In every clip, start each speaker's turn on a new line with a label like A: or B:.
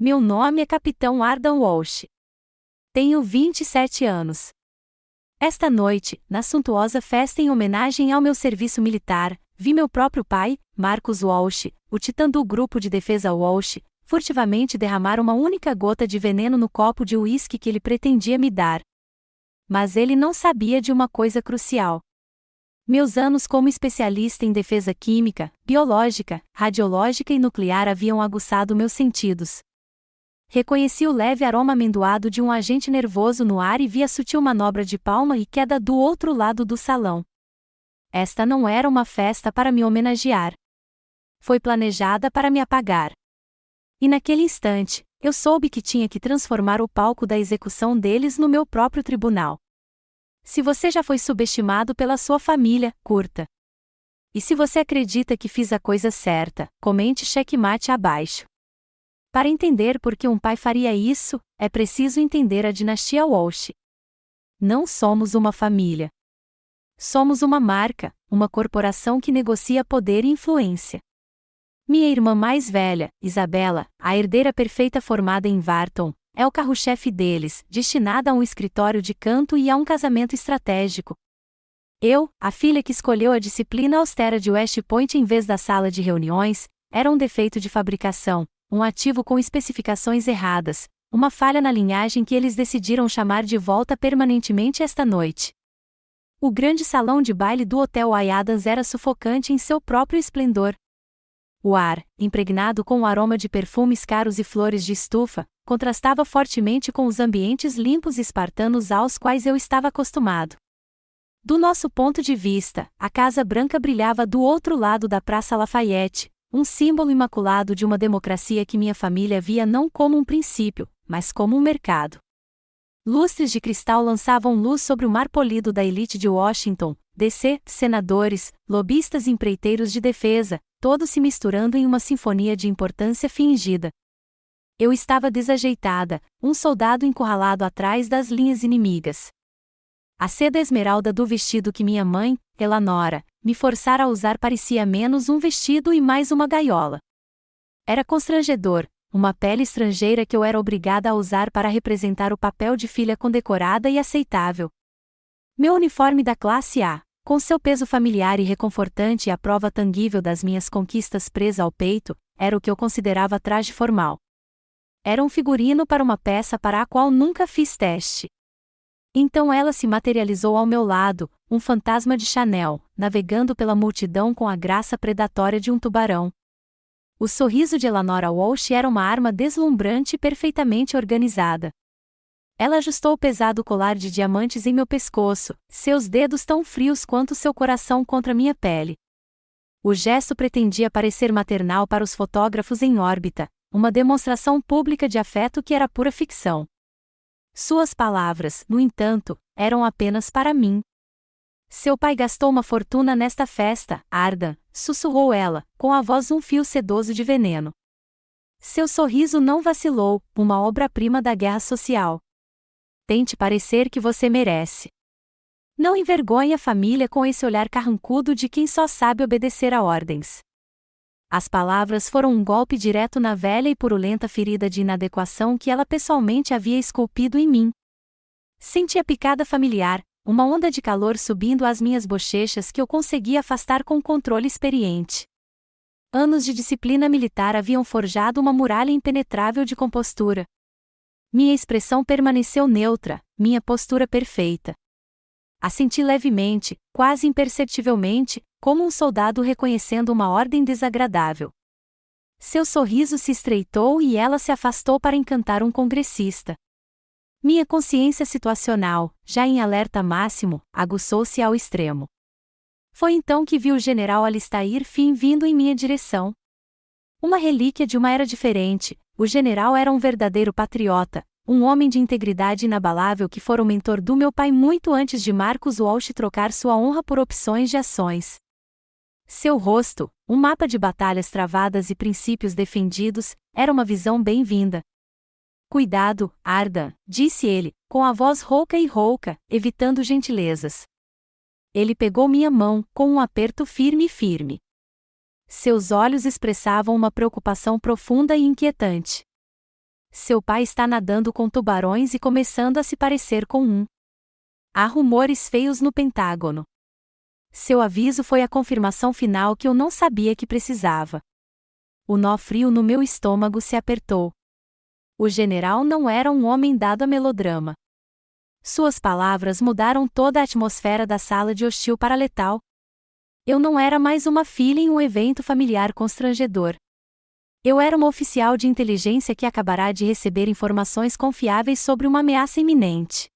A: Meu nome é Capitão Ardan Walsh. Tenho 27 anos. Esta noite, na suntuosa festa em homenagem ao meu serviço militar, vi meu próprio pai, Marcus Walsh, o titã do grupo de defesa Walsh, furtivamente derramar uma única gota de veneno no copo de uísque que ele pretendia me dar. Mas ele não sabia de uma coisa crucial. Meus anos como especialista em defesa química, biológica, radiológica e nuclear haviam aguçado meus sentidos. Reconheci o leve aroma amendoado de um agente nervoso no ar e vi a sutil manobra de palma e queda do outro lado do salão. Esta não era uma festa para me homenagear. Foi planejada para me apagar. E naquele instante, eu soube que tinha que transformar o palco da execução deles no meu próprio tribunal. Se você já foi subestimado pela sua família, curta. E se você acredita que fiz a coisa certa, comente checkmate abaixo. Para entender por que um pai faria isso, é preciso entender a dinastia Walsh. Não somos uma família. Somos uma marca, uma corporação que negocia poder e influência. Minha irmã mais velha, Isabela, a herdeira perfeita formada em Wharton, é o carro-chefe deles, destinada a um escritório de canto e a um casamento estratégico. Eu, a filha que escolheu a disciplina austera de West Point em vez da sala de reuniões, era um defeito de fabricação, um ativo com especificações erradas, uma falha na linhagem que eles decidiram chamar de volta permanentemente esta noite. O grande salão de baile do Hotel Adams era sufocante em seu próprio esplendor. O ar, impregnado com o aroma de perfumes caros e flores de estufa, contrastava fortemente com os ambientes limpos e espartanos aos quais eu estava acostumado. Do nosso ponto de vista, a Casa Branca brilhava do outro lado da Praça Lafayette, um símbolo imaculado de uma democracia que minha família via não como um princípio, mas como um mercado. Lustres de cristal lançavam luz sobre o mar polido da elite de Washington, D.C., senadores, lobistas e empreiteiros de defesa, todos se misturando em uma sinfonia de importância fingida. Eu estava desajeitada, um soldado encurralado atrás das linhas inimigas. A seda esmeralda do vestido que minha mãe, Eleanora, me forçara a usar parecia menos um vestido e mais uma gaiola. Era constrangedor, uma pele estrangeira que eu era obrigada a usar para representar o papel de filha condecorada e aceitável. Meu uniforme da classe A, com seu peso familiar e reconfortante e a prova tangível das minhas conquistas presa ao peito, era o que eu considerava traje formal. Era um figurino para uma peça para a qual nunca fiz teste. Então ela se materializou ao meu lado, um fantasma de Chanel, navegando pela multidão com a graça predatória de um tubarão. O sorriso de Eleanora Walsh era uma arma deslumbrante e perfeitamente organizada. Ela ajustou o pesado colar de diamantes em meu pescoço, seus dedos tão frios quanto seu coração contra minha pele. O gesto pretendia parecer maternal para os fotógrafos em órbita, uma demonstração pública de afeto que era pura ficção. Suas palavras, no entanto, eram apenas para mim. Seu pai gastou uma fortuna nesta festa, Ardan, sussurrou ela, com a voz um fio sedoso de veneno. Seu sorriso não vacilou, uma obra-prima da guerra social. Tente parecer que você merece. Não envergonhe a família com esse olhar carrancudo de quem só sabe obedecer a ordens. As palavras foram um golpe direto na velha e purulenta ferida de inadequação que ela pessoalmente havia esculpido em mim. Senti a picada familiar, uma onda de calor subindo às minhas bochechas que eu consegui afastar com controle experiente. Anos de disciplina militar haviam forjado uma muralha impenetrável de compostura. Minha expressão permaneceu neutra, minha postura perfeita. Assenti levemente, quase imperceptivelmente, como um soldado reconhecendo uma ordem desagradável. Seu sorriso se estreitou e ela se afastou para encantar um congressista. Minha consciência situacional, já em alerta máximo, aguçou-se ao extremo. Foi então que vi o general Alistair Finn vindo em minha direção. Uma relíquia de uma era diferente, o general era um verdadeiro patriota, um homem de integridade inabalável que fora o mentor do meu pai muito antes de Marcus Walsh trocar sua honra por opções de ações. Seu rosto, um mapa de batalhas travadas e princípios defendidos, era uma visão bem-vinda. Cuidado, Ardan, disse ele, com a voz rouca e rouca, evitando gentilezas. Ele pegou minha mão, com um aperto firme. Seus olhos expressavam uma preocupação profunda e inquietante. Seu pai está nadando com tubarões e começando a se parecer com um. Há rumores feios no Pentágono. Seu aviso foi a confirmação final que eu não sabia que precisava. O nó frio no meu estômago se apertou. O general não era um homem dado a melodrama. Suas palavras mudaram toda a atmosfera da sala de hostil para letal. Eu não era mais uma filha em um evento familiar constrangedor. Eu era uma oficial de inteligência que acabará de receber informações confiáveis sobre uma ameaça iminente.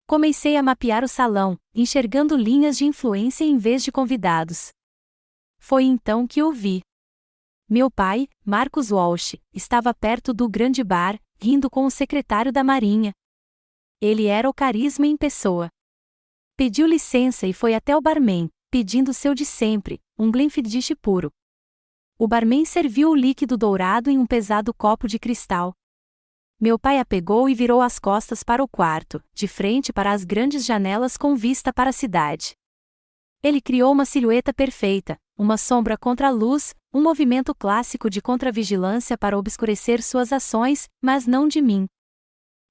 A: Comecei a mapear o salão, enxergando linhas de influência em vez de convidados. Foi então que o vi. Meu pai, Marcus Walsh, estava perto do grande bar, rindo com o secretário da Marinha. Ele era o carisma em pessoa. Pediu licença e foi até o barman, pedindo seu de sempre, um Glenfiddich puro. O barman serviu o líquido dourado em um pesado copo de cristal. Meu pai a pegou e virou as costas para o quarto, de frente para as grandes janelas com vista para a cidade. Ele criou uma silhueta perfeita, uma sombra contra a luz, um movimento clássico de contravigilância para obscurecer suas ações, mas não de mim.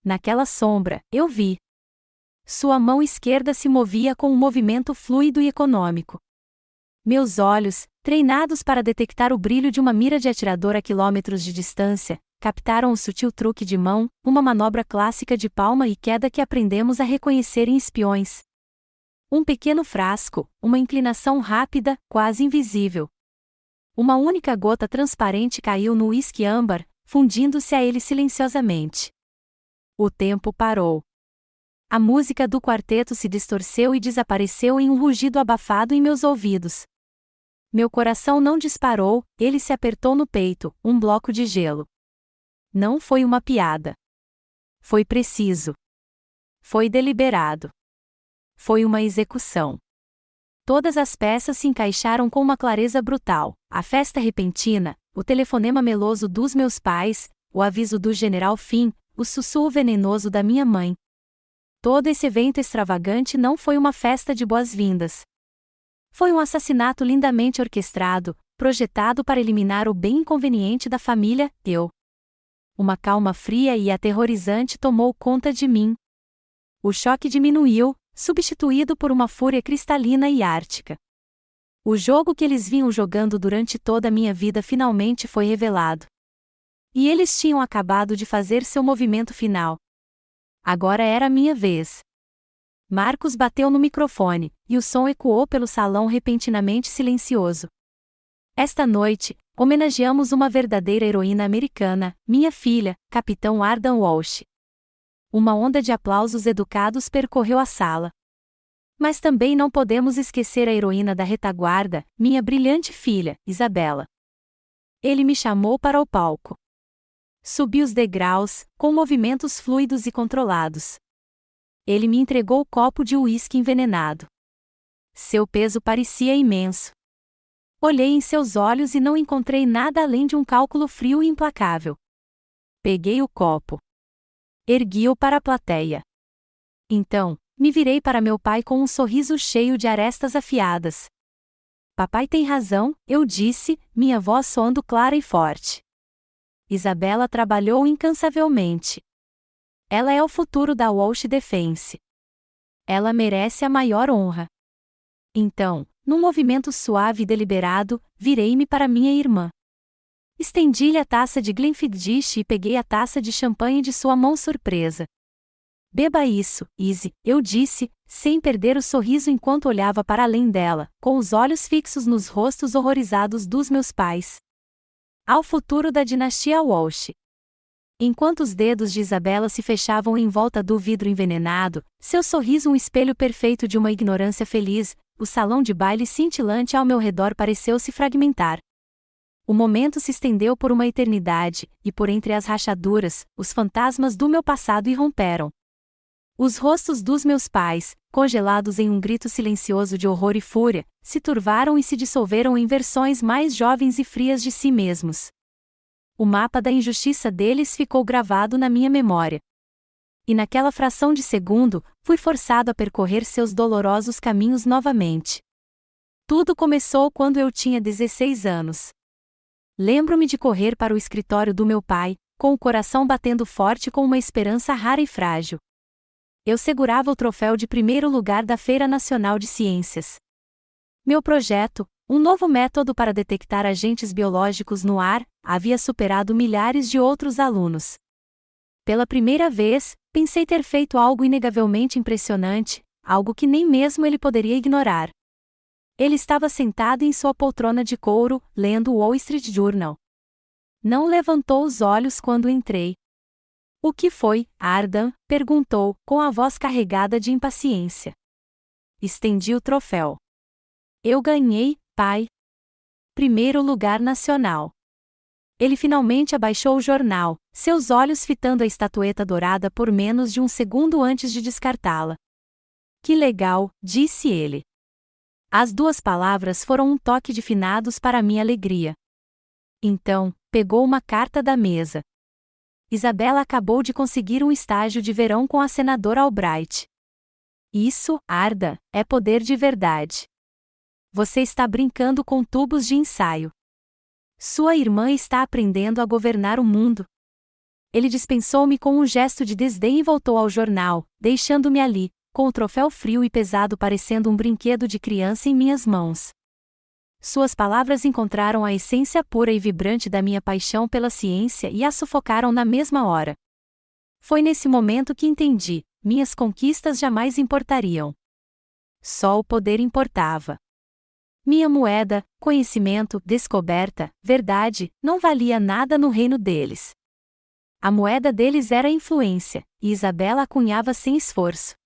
A: Naquela sombra, eu vi. Sua mão esquerda se movia com um movimento fluido e econômico. Meus olhos, treinados para detectar o brilho de uma mira de atirador a quilômetros de distância, captaram o sutil truque de mão, uma manobra clássica de palma e queda que aprendemos a reconhecer em espiões. Um pequeno frasco, uma inclinação rápida, quase invisível. Uma única gota transparente caiu no uísque âmbar, fundindo-se a ele silenciosamente. O tempo parou. A música do quarteto se distorceu e desapareceu em um rugido abafado em meus ouvidos. Meu coração não disparou, ele se apertou no peito, um bloco de gelo. Não foi uma piada. Foi preciso. Foi deliberado. Foi uma execução. Todas as peças se encaixaram com uma clareza brutal, a festa repentina, o telefonema meloso dos meus pais, o aviso do general Finn, o sussurro venenoso da minha mãe. Todo esse evento extravagante não foi uma festa de boas-vindas. Foi um assassinato lindamente orquestrado, projetado para eliminar o bem inconveniente da família, eu. Uma calma fria e aterrorizante tomou conta de mim. O choque diminuiu, substituído por uma fúria cristalina e ártica. O jogo que eles vinham jogando durante toda a minha vida finalmente foi revelado. E eles tinham acabado de fazer seu movimento final. Agora era a minha vez. Marcus bateu no microfone, e o som ecoou pelo salão repentinamente silencioso. Esta noite, homenageamos uma verdadeira heroína americana, minha filha, Capitão Ardan Walsh. Uma onda de aplausos educados percorreu a sala. Mas também não podemos esquecer a heroína da retaguarda, minha brilhante filha, Isabela. Ele me chamou para o palco. Subi os degraus, com movimentos fluidos e controlados. Ele me entregou o copo de uísque envenenado. Seu peso parecia imenso. Olhei em seus olhos e não encontrei nada além de um cálculo frio e implacável. Peguei o copo. Ergui-o para a plateia. Então, me virei para meu pai com um sorriso cheio de arestas afiadas. Papai tem razão, eu disse, minha voz soando clara e forte. Isabela trabalhou incansavelmente. Ela é o futuro da Walsh Defense. Ela merece a maior honra. Então, num movimento suave e deliberado, virei-me para minha irmã. Estendi-lhe a taça de Glenfiddich e peguei a taça de champanhe de sua mão surpresa. Beba isso, Izzy, eu disse, sem perder o sorriso enquanto olhava para além dela, com os olhos fixos nos rostos horrorizados dos meus pais. Ao futuro da dinastia Walsh. Enquanto os dedos de Isabela se fechavam em volta do vidro envenenado, seu sorriso um espelho perfeito de uma ignorância feliz, o salão de baile cintilante ao meu redor pareceu se fragmentar. O momento se estendeu por uma eternidade, e por entre as rachaduras, os fantasmas do meu passado irromperam. Os rostos dos meus pais, congelados em um grito silencioso de horror e fúria, se turvaram e se dissolveram em versões mais jovens e frias de si mesmos. O mapa da injustiça deles ficou gravado na minha memória. E naquela fração de segundo, fui forçado a percorrer seus dolorosos caminhos novamente. Tudo começou quando eu tinha 16 anos. Lembro-me de correr para o escritório do meu pai, com o coração batendo forte com uma esperança rara e frágil. Eu segurava o troféu de primeiro lugar da Feira Nacional de Ciências. Meu projeto, um novo método para detectar agentes biológicos no ar, havia superado milhares de outros alunos. Pela primeira vez, pensei ter feito algo inegavelmente impressionante, algo que nem mesmo ele poderia ignorar. Ele estava sentado em sua poltrona de couro, lendo o Wall Street Journal. Não levantou os olhos quando entrei. "O que foi, Ardan?" perguntou, com a voz carregada de impaciência. Estendi o troféu. "Eu ganhei, pai. Primeiro lugar nacional." Ele finalmente abaixou o jornal, seus olhos fitando a estatueta dourada por menos de um segundo antes de descartá-la. "Que legal", disse ele. As duas palavras foram um toque de finados para minha alegria. Então, pegou uma carta da mesa. Isabela acabou de conseguir um estágio de verão com a senadora Albright. "Isso, Arda, é poder de verdade. Você está brincando com tubos de ensaio. Sua irmã está aprendendo a governar o mundo." Ele dispensou-me com um gesto de desdém e voltou ao jornal, deixando-me ali, com o troféu frio e pesado parecendo um brinquedo de criança em minhas mãos. Suas palavras encontraram a essência pura e vibrante da minha paixão pela ciência e a sufocaram na mesma hora. Foi nesse momento que entendi, minhas conquistas jamais importariam. Só o poder importava. Minha moeda, conhecimento, descoberta, verdade, não valia nada no reino deles. A moeda deles era a influência, e Isabela a cunhava sem esforço.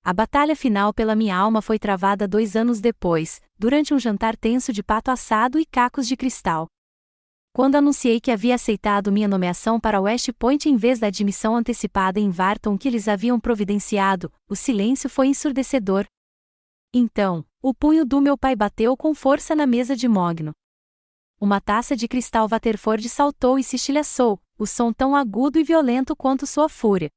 A: A batalha final pela minha alma foi travada 2 anos depois, durante um jantar tenso de pato assado e cacos de cristal. Quando anunciei que havia aceitado minha nomeação para West Point em vez da admissão antecipada em Wharton que eles haviam providenciado, o silêncio foi ensurdecedor. Então, o punho do meu pai bateu com força na mesa de mogno. Uma taça de cristal Waterford saltou e se estilhaçou, o som tão agudo e violento quanto sua fúria.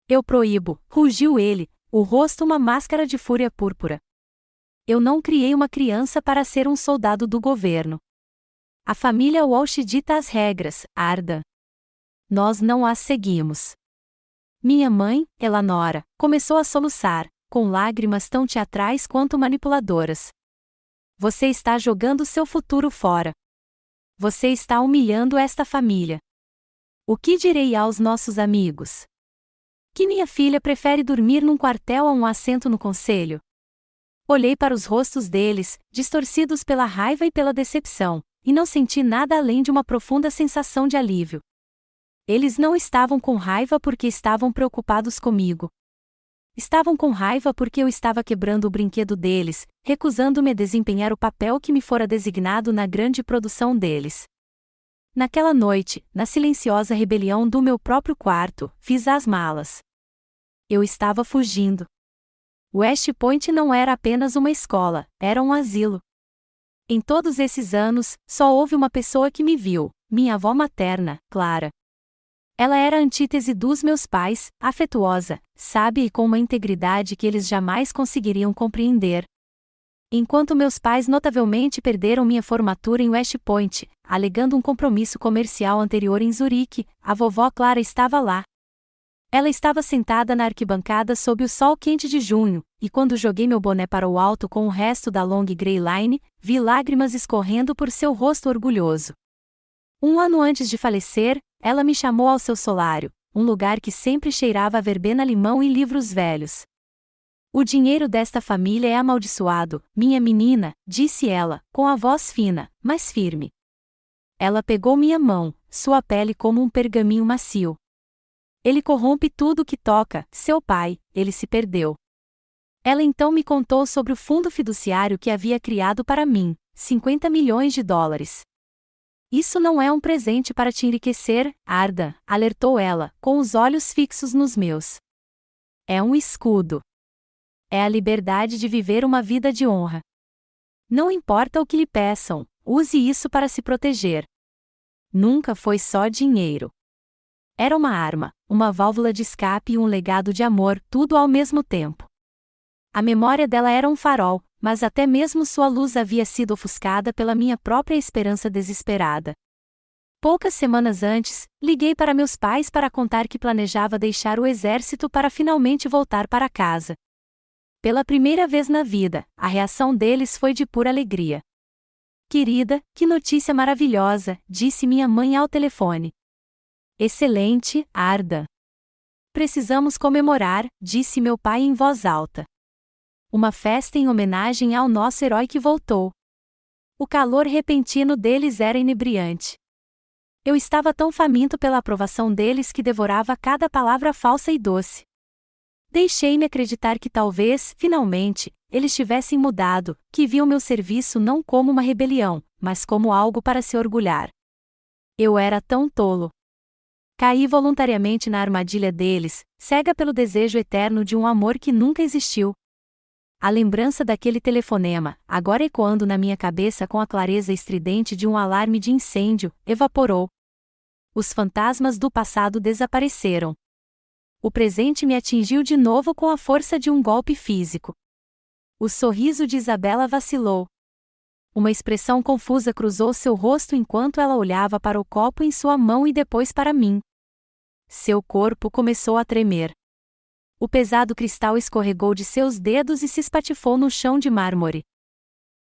A: "Eu proíbo", rugiu ele, o rosto uma máscara de fúria púrpura. "Eu não criei uma criança para ser um soldado do governo. A família Walsh dita as regras, Arda. Nós não as seguimos." Minha mãe, Eleanora, começou a soluçar, com lágrimas tão teatrais quanto manipuladoras. "Você está jogando seu futuro fora. Você está humilhando esta família. O que direi aos nossos amigos? Que minha filha prefere dormir num quartel a um assento no conselho?" Olhei para os rostos deles, distorcidos pela raiva e pela decepção, e não senti nada além de uma profunda sensação de alívio. Eles não estavam com raiva porque estavam preocupados comigo. Estavam com raiva porque eu estava quebrando o brinquedo deles, recusando-me a desempenhar o papel que me fora designado na grande produção deles. Naquela noite, na silenciosa rebelião do meu próprio quarto, fiz as malas. Eu estava fugindo. West Point não era apenas uma escola, era um asilo. Em todos esses anos, só houve uma pessoa que me viu, minha avó materna, Clara. Ela era a antítese dos meus pais, afetuosa, sábia e com uma integridade que eles jamais conseguiriam compreender. Enquanto meus pais notavelmente perderam minha formatura em West Point, alegando um compromisso comercial anterior em Zurique, a vovó Clara estava lá. Ela estava sentada na arquibancada sob o sol quente de junho, e quando joguei meu boné para o alto com o resto da Long Grey Line, vi lágrimas escorrendo por seu rosto orgulhoso. 1 ano antes de falecer, ela me chamou ao seu solário, um lugar que sempre cheirava a verbena-limão e livros velhos. "O dinheiro desta família é amaldiçoado, minha menina", disse ela, com a voz fina, mas firme. Ela pegou minha mão, sua pele como um pergaminho macio. "Ele corrompe tudo o que toca, seu pai, ele se perdeu." Ela então me contou sobre o fundo fiduciário que havia criado para mim, $50 milhões. "Isso não é um presente para te enriquecer, Arda", alertou ela, com os olhos fixos nos meus. "É um escudo. É a liberdade de viver uma vida de honra. Não importa o que lhe peçam, use isso para se proteger." Nunca foi só dinheiro. Era uma arma, uma válvula de escape e um legado de amor, tudo ao mesmo tempo. A memória dela era um farol, mas até mesmo sua luz havia sido ofuscada pela minha própria esperança desesperada. Poucas semanas antes, liguei para meus pais para contar que planejava deixar o exército para finalmente voltar para casa. Pela primeira vez na vida, a reação deles foi de pura alegria. Querida, que notícia maravilhosa, disse minha mãe ao telefone. Excelente, Arda. Precisamos comemorar, disse meu pai em voz alta. Uma festa em homenagem ao nosso herói que voltou. O calor repentino deles era inebriante. Eu estava tão faminto pela aprovação deles que devorava cada palavra falsa e doce. Deixei-me acreditar que talvez, finalmente, eles tivessem mudado, que viam meu serviço não como uma rebelião, mas como algo para se orgulhar. Eu era tão tolo. Caí voluntariamente na armadilha deles, cega pelo desejo eterno de um amor que nunca existiu. A lembrança daquele telefonema, agora ecoando na minha cabeça com a clareza estridente de um alarme de incêndio, evaporou. Os fantasmas do passado desapareceram. O presente me atingiu de novo com a força de um golpe físico. O sorriso de Isabela vacilou. Uma expressão confusa cruzou seu rosto enquanto ela olhava para o copo em sua mão e depois para mim. Seu corpo começou a tremer. O pesado cristal escorregou de seus dedos e se espatifou no chão de mármore.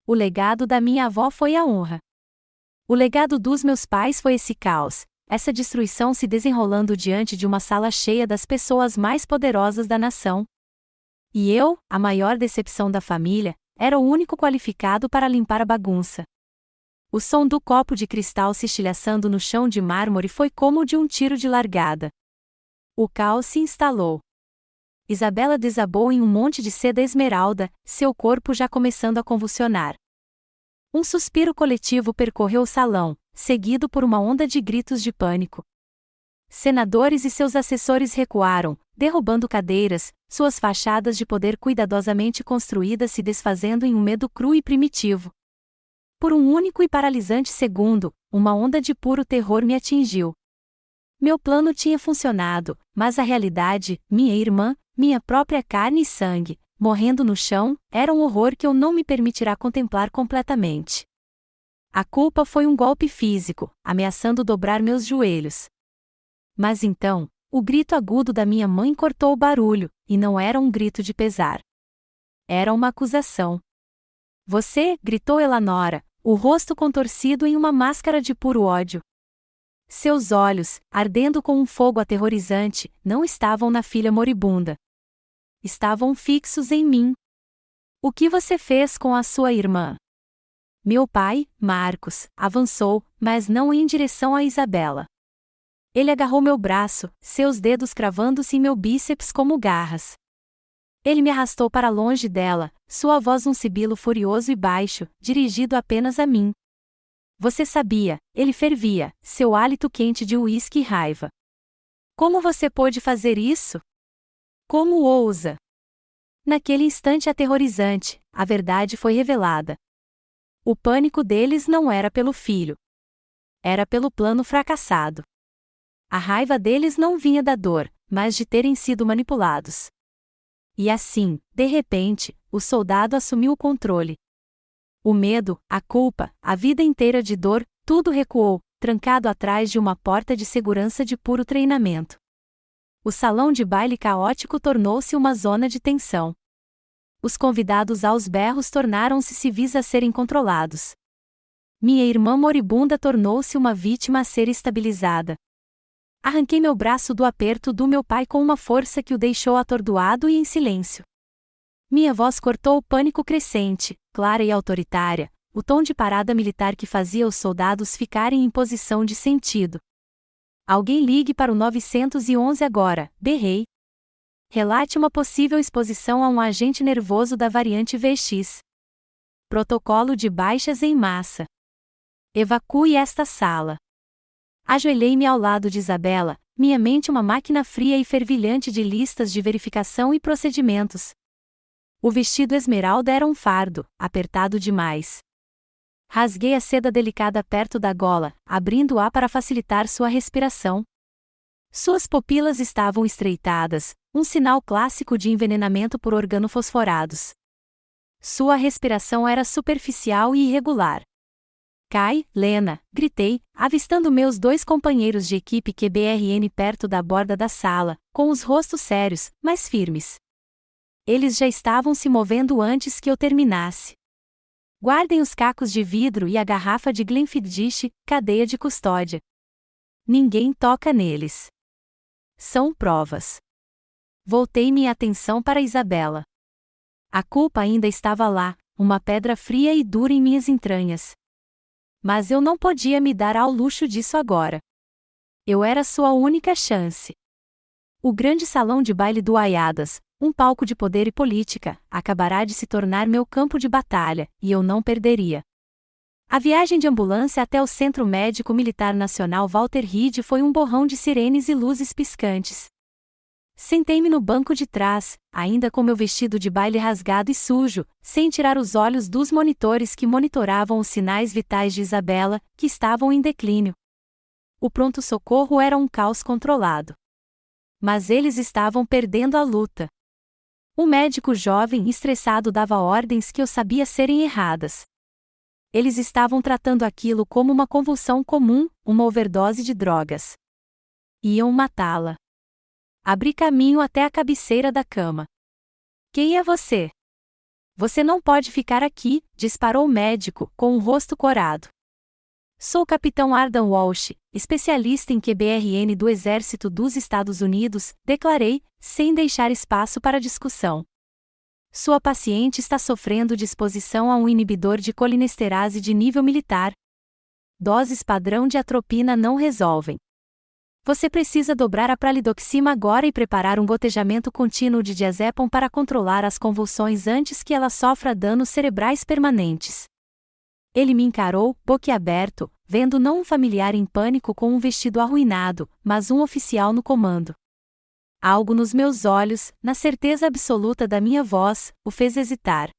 A: O legado da minha avó foi a honra. O legado dos meus pais foi esse caos, essa destruição se desenrolando diante de uma sala cheia das pessoas mais poderosas da nação. E eu, a maior decepção da família, era o único qualificado para limpar a bagunça. O som do copo de cristal se estilhaçando no chão de mármore foi como o de um tiro de largada. O caos se instalou. Isabela desabou em um monte de seda esmeralda, seu corpo já começando a convulsionar. Um suspiro coletivo percorreu o salão, seguido por uma onda de gritos de pânico. Senadores e seus assessores recuaram, derrubando cadeiras, suas fachadas de poder cuidadosamente construídas se desfazendo em um medo cru e primitivo. Por um único e paralisante segundo, uma onda de puro terror me atingiu. Meu plano tinha funcionado, mas a realidade, minha irmã, minha própria carne e sangue, morrendo no chão, era um horror que eu não me permitirá contemplar completamente. A culpa foi um golpe físico, ameaçando dobrar meus joelhos. Mas então, o grito agudo da minha mãe cortou o barulho, e não era um grito de pesar. Era uma acusação. Você, gritou Elanora, o rosto contorcido em uma máscara de puro ódio. Seus olhos, ardendo com um fogo aterrorizante, não estavam na filha moribunda. Estavam fixos em mim. O que você fez com a sua irmã? Meu pai, Marcos, avançou, mas não em direção a Isabela. Ele agarrou meu braço, seus dedos cravando-se em meu bíceps como garras. Ele me arrastou para longe dela, sua voz um sibilo furioso e baixo, dirigido apenas a mim. Você sabia, ele fervia, seu hálito quente de uísque e raiva. Como você pôde fazer isso? Como ousa? Naquele instante aterrorizante, a verdade foi revelada. O pânico deles não era pelo filho. Era pelo plano fracassado. A raiva deles não vinha da dor, mas de terem sido manipulados. E assim, de repente, o soldado assumiu o controle. O medo, a culpa, a vida inteira de dor, tudo recuou, trancado atrás de uma porta de segurança de puro treinamento. O salão de baile caótico tornou-se uma zona de tensão. Os convidados aos berros tornaram-se civis a serem controlados. Minha irmã moribunda tornou-se uma vítima a ser estabilizada. Arranquei meu braço do aperto do meu pai com uma força que o deixou atordoado e em silêncio. Minha voz cortou o pânico crescente, clara e autoritária, o tom de parada militar que fazia os soldados ficarem em posição de sentido. Alguém ligue para o 911 agora, berrei. Relate uma possível exposição a um agente nervoso da variante VX. Protocolo de baixas em massa. Evacue esta sala. Ajoelhei-me ao lado de Isabela, minha mente uma máquina fria e fervilhante de listas de verificação e procedimentos. O vestido esmeralda era um fardo, apertado demais. Rasguei a seda delicada perto da gola, abrindo-a para facilitar sua respiração. Suas pupilas estavam estreitadas, um sinal clássico de envenenamento por organofosforados. Sua respiração era superficial e irregular. Kai, Lena, gritei, avistando meus dois companheiros de equipe QBRN perto da borda da sala, com os rostos sérios, mas firmes. Eles já estavam se movendo antes que eu terminasse. Guardem os cacos de vidro e a garrafa de Glenfiddich, cadeia de custódia. Ninguém toca neles. São provas. Voltei minha atenção para Isabela. A culpa ainda estava lá, uma pedra fria e dura em minhas entranhas. Mas eu não podia me dar ao luxo disso agora. Eu era sua única chance. O grande salão de baile do Ayadas, um palco de poder e política, acabará de se tornar meu campo de batalha, e eu não perderia. A viagem de ambulância até o Centro Médico Militar Nacional Walter Reed foi um borrão de sirenes e luzes piscantes. Sentei-me no banco de trás, ainda com meu vestido de baile rasgado e sujo, sem tirar os olhos dos monitores que monitoravam os sinais vitais de Isabela, que estavam em declínio. O pronto-socorro era um caos controlado. Mas eles estavam perdendo a luta. O médico jovem e estressado dava ordens que eu sabia serem erradas. Eles estavam tratando aquilo como uma convulsão comum, uma overdose de drogas. Iam matá-la. Abri caminho até a cabeceira da cama. Quem é você? Você não pode ficar aqui, disparou o médico, com o rosto corado. Sou o capitão Ardan Walsh, especialista em QBRN do Exército dos Estados Unidos, declarei, sem deixar espaço para discussão. Sua paciente está sofrendo de exposição a um inibidor de colinesterase de nível militar. Doses padrão de atropina não resolvem. Você precisa dobrar a pralidoxima agora e preparar um gotejamento contínuo de diazepam para controlar as convulsões antes que ela sofra danos cerebrais permanentes. Ele me encarou, boquiaberto, vendo não um familiar em pânico com um vestido arruinado, mas um oficial no comando. Algo nos meus olhos, na certeza absoluta da minha voz, o fez hesitar.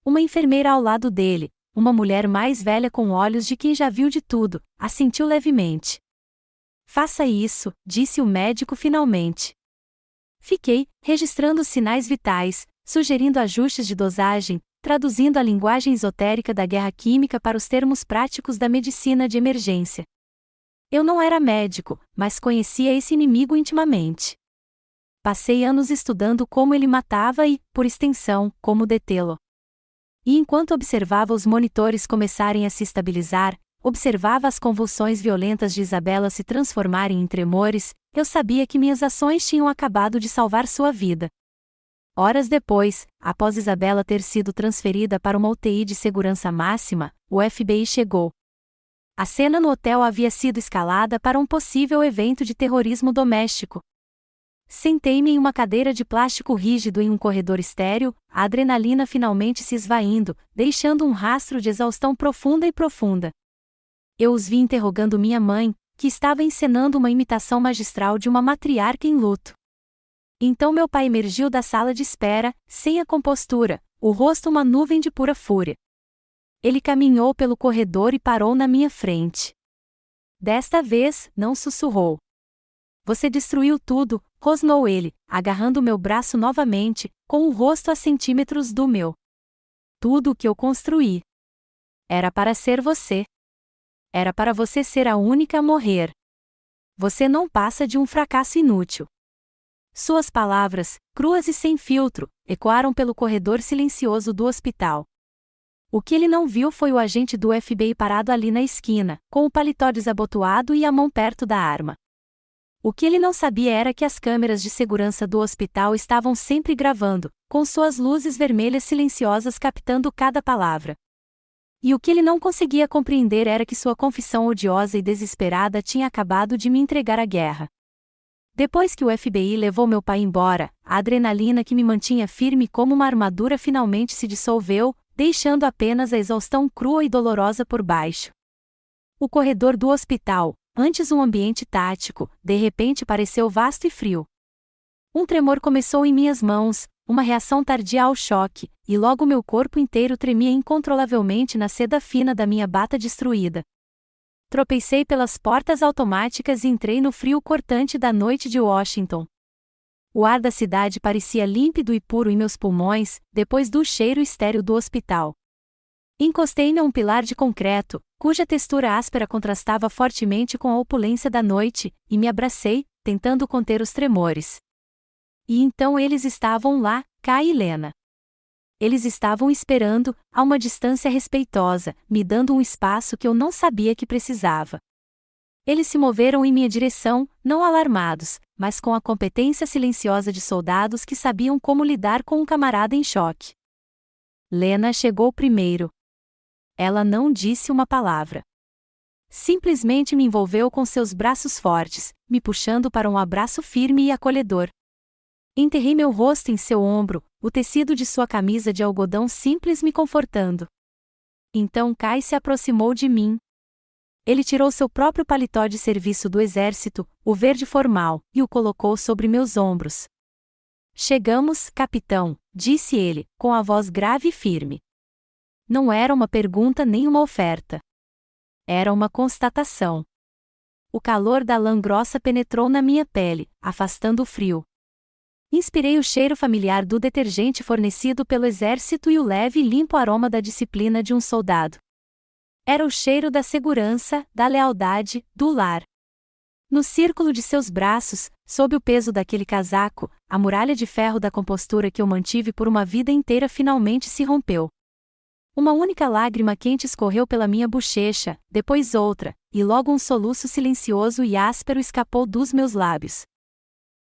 A: Uma enfermeira ao lado dele, uma mulher mais velha com olhos de quem já viu de tudo, assentiu levemente. Faça isso, disse o médico finalmente. Fiquei, registrando os sinais vitais, sugerindo ajustes de dosagem, traduzindo a linguagem esotérica da guerra química para os termos práticos da medicina de emergência. Eu não era médico, mas conhecia esse inimigo intimamente. Passei anos estudando como ele matava e, por extensão, como detê-lo. E enquanto observava os monitores começarem a se estabilizar, observava as convulsões violentas de Isabela se transformarem em tremores, eu sabia que minhas ações tinham acabado de salvar sua vida. Horas depois, após Isabela ter sido transferida para uma UTI de segurança máxima, o FBI chegou. A cena no hotel havia sido escalada para um possível evento de terrorismo doméstico. Sentei-me em uma cadeira de plástico rígido em um corredor estéril, a adrenalina finalmente se esvaindo, deixando um rastro de exaustão profunda e profunda. Eu os vi interrogando minha mãe, que estava encenando uma imitação magistral de uma matriarca em luto. Então meu pai emergiu da sala de espera, sem a compostura, o rosto uma nuvem de pura fúria. Ele caminhou pelo corredor e parou na minha frente. Desta vez, não sussurrou. Você destruiu tudo, rosnou ele, agarrando meu braço novamente, com o rosto a centímetros do meu. Tudo o que eu construí. Era para ser você. Era para você ser a única a morrer. Você não passa de um fracasso inútil. Suas palavras, cruas e sem filtro, ecoaram pelo corredor silencioso do hospital. O que ele não viu foi o agente do FBI parado ali na esquina, com o paletó desabotoado e a mão perto da arma. O que ele não sabia era que as câmeras de segurança do hospital estavam sempre gravando, com suas luzes vermelhas silenciosas captando cada palavra. E o que ele não conseguia compreender era que sua confissão odiosa e desesperada tinha acabado de me entregar à guerra. Depois que o FBI levou meu pai embora, a adrenalina que me mantinha firme como uma armadura finalmente se dissolveu, deixando apenas a exaustão crua e dolorosa por baixo. O corredor do hospital, antes um ambiente tático, de repente pareceu vasto e frio. Um tremor começou em minhas mãos, uma reação tardia ao choque, e logo meu corpo inteiro tremia incontrolavelmente na seda fina da minha bata destruída. Tropecei pelas portas automáticas e entrei no frio cortante da noite de Washington. O ar da cidade parecia límpido e puro em meus pulmões, depois do cheiro estéril do hospital. Encostei-me a um pilar de concreto, cuja textura áspera contrastava fortemente com a opulência da noite, e me abracei, tentando conter os tremores. E então eles estavam lá, Kai e Lena. Eles estavam esperando, a uma distância respeitosa, me dando um espaço que eu não sabia que precisava. Eles se moveram em minha direção, não alarmados, mas com a competência silenciosa de soldados que sabiam como lidar com um camarada em choque. Lena chegou primeiro. Ela não disse uma palavra. Simplesmente me envolveu com seus braços fortes, me puxando para um abraço firme e acolhedor. Enterrei meu rosto em seu ombro, o tecido de sua camisa de algodão simples me confortando. Então Kai se aproximou de mim. Ele tirou seu próprio paletó de serviço do exército, o verde formal, e o colocou sobre meus ombros. Chegamos, capitão, disse ele, com a voz grave e firme. Não era uma pergunta nem uma oferta. Era uma constatação. O calor da lã grossa penetrou na minha pele, afastando o frio. Inspirei o cheiro familiar do detergente fornecido pelo exército e o leve e limpo aroma da disciplina de um soldado. Era o cheiro da segurança, da lealdade, do lar. No círculo de seus braços, sob o peso daquele casaco, a muralha de ferro da compostura que eu mantive por uma vida inteira finalmente se rompeu. Uma única lágrima quente escorreu pela minha bochecha, depois outra, e logo um soluço silencioso e áspero escapou dos meus lábios.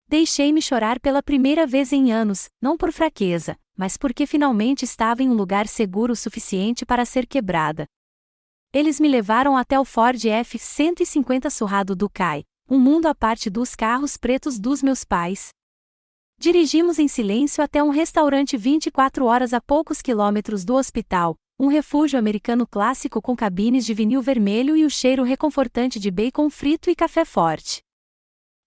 A: Deixei-me chorar pela primeira vez em anos, não por fraqueza, mas porque finalmente estava em um lugar seguro o suficiente para ser quebrada. Eles me levaram até o Ford F-150 surrado do Kai, um mundo à parte dos carros pretos dos meus pais. Dirigimos em silêncio até um restaurante 24 horas a poucos quilômetros do hospital, um refúgio americano clássico com cabines de vinil vermelho e o cheiro reconfortante de bacon frito e café forte.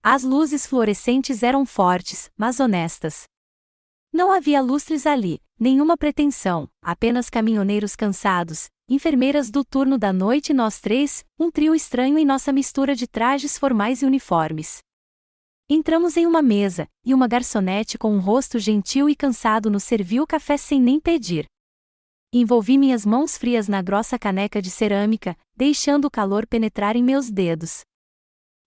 A: As luzes fluorescentes eram fortes, mas honestas. Não havia lustres ali, nenhuma pretensão, apenas caminhoneiros cansados, enfermeiras do turno da noite e nós três, um trio estranho em nossa mistura de trajes formais e uniformes. Entramos em uma mesa, e uma garçonete com um rosto gentil e cansado nos serviu café sem nem pedir. Envolvi minhas mãos frias na grossa caneca de cerâmica, deixando o calor penetrar em meus dedos.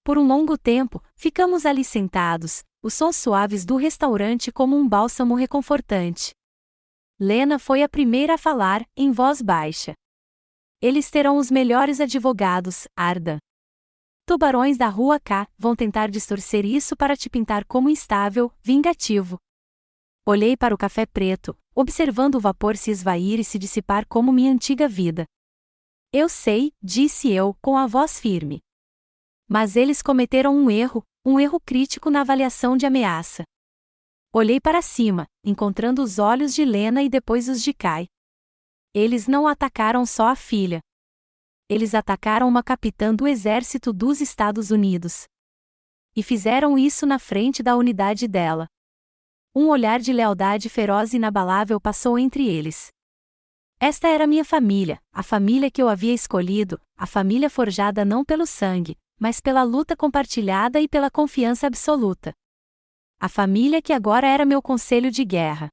A: Por um longo tempo, ficamos ali sentados, os sons suaves do restaurante como um bálsamo reconfortante. Lena foi a primeira a falar, em voz baixa. Eles terão os melhores advogados, Arda. Tubarões da rua K vão tentar distorcer isso para te pintar como instável, vingativo. Olhei para o café preto, observando o vapor se esvair e se dissipar como minha antiga vida. Eu sei, disse eu, com a voz firme. Mas eles cometeram um erro crítico na avaliação de ameaça. Olhei para cima, encontrando os olhos de Lena e depois os de Kai. Eles não atacaram só a filha. Eles atacaram uma capitã do exército dos Estados Unidos. E fizeram isso na frente da unidade dela. Um olhar de lealdade feroz e inabalável passou entre eles. Esta era minha família, a família que eu havia escolhido, a família forjada não pelo sangue, mas pela luta compartilhada e pela confiança absoluta. A família que agora era meu conselho de guerra.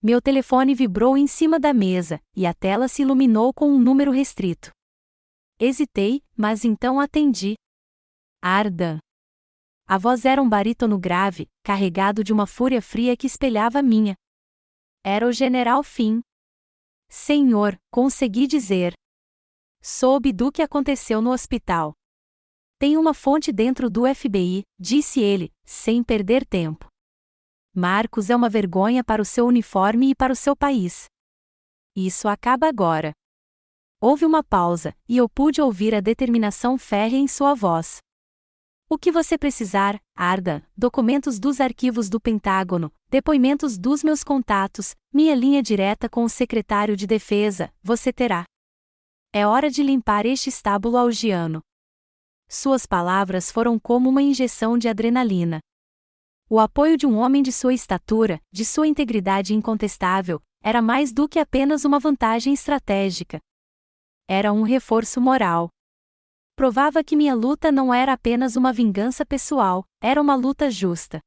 A: Meu telefone vibrou em cima da mesa, e a tela se iluminou com um número restrito. Hesitei, mas então atendi. Arda. A voz era um barítono grave, carregado de uma fúria fria que espelhava a minha. Era o general Finn. Senhor, consegui dizer. Soube do que aconteceu no hospital. Tem uma fonte dentro do FBI, disse ele, sem perder tempo. Marcos é uma vergonha para o seu uniforme e para o seu país. Isso acaba agora. Houve uma pausa, e eu pude ouvir a determinação férrea em sua voz. O que você precisar, Arda, documentos dos arquivos do Pentágono, depoimentos dos meus contatos, minha linha direta com o secretário de Defesa, você terá. É hora de limpar este estábulo augiano. Suas palavras foram como uma injeção de adrenalina. O apoio de um homem de sua estatura, de sua integridade incontestável, era mais do que apenas uma vantagem estratégica. Era um reforço moral. Provava que minha luta não era apenas uma vingança pessoal, era uma luta justa.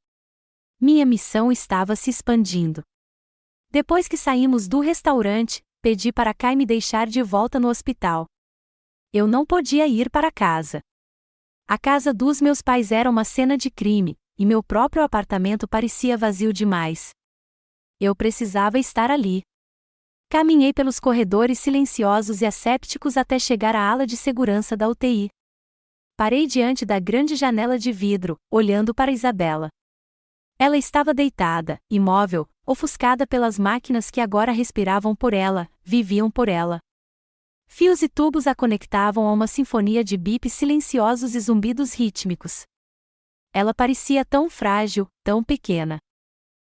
A: Minha missão estava se expandindo. Depois que saímos do restaurante, pedi para Kai me deixar de volta no hospital. Eu não podia ir para casa. A casa dos meus pais era uma cena de crime, e meu próprio apartamento parecia vazio demais. Eu precisava estar ali. Caminhei pelos corredores silenciosos e assépticos até chegar à ala de segurança da UTI. Parei diante da grande janela de vidro, olhando para Isabela. Ela estava deitada, imóvel, ofuscada pelas máquinas que agora respiravam por ela, viviam por ela. Fios e tubos a conectavam a uma sinfonia de bips silenciosos e zumbidos rítmicos. Ela parecia tão frágil, tão pequena.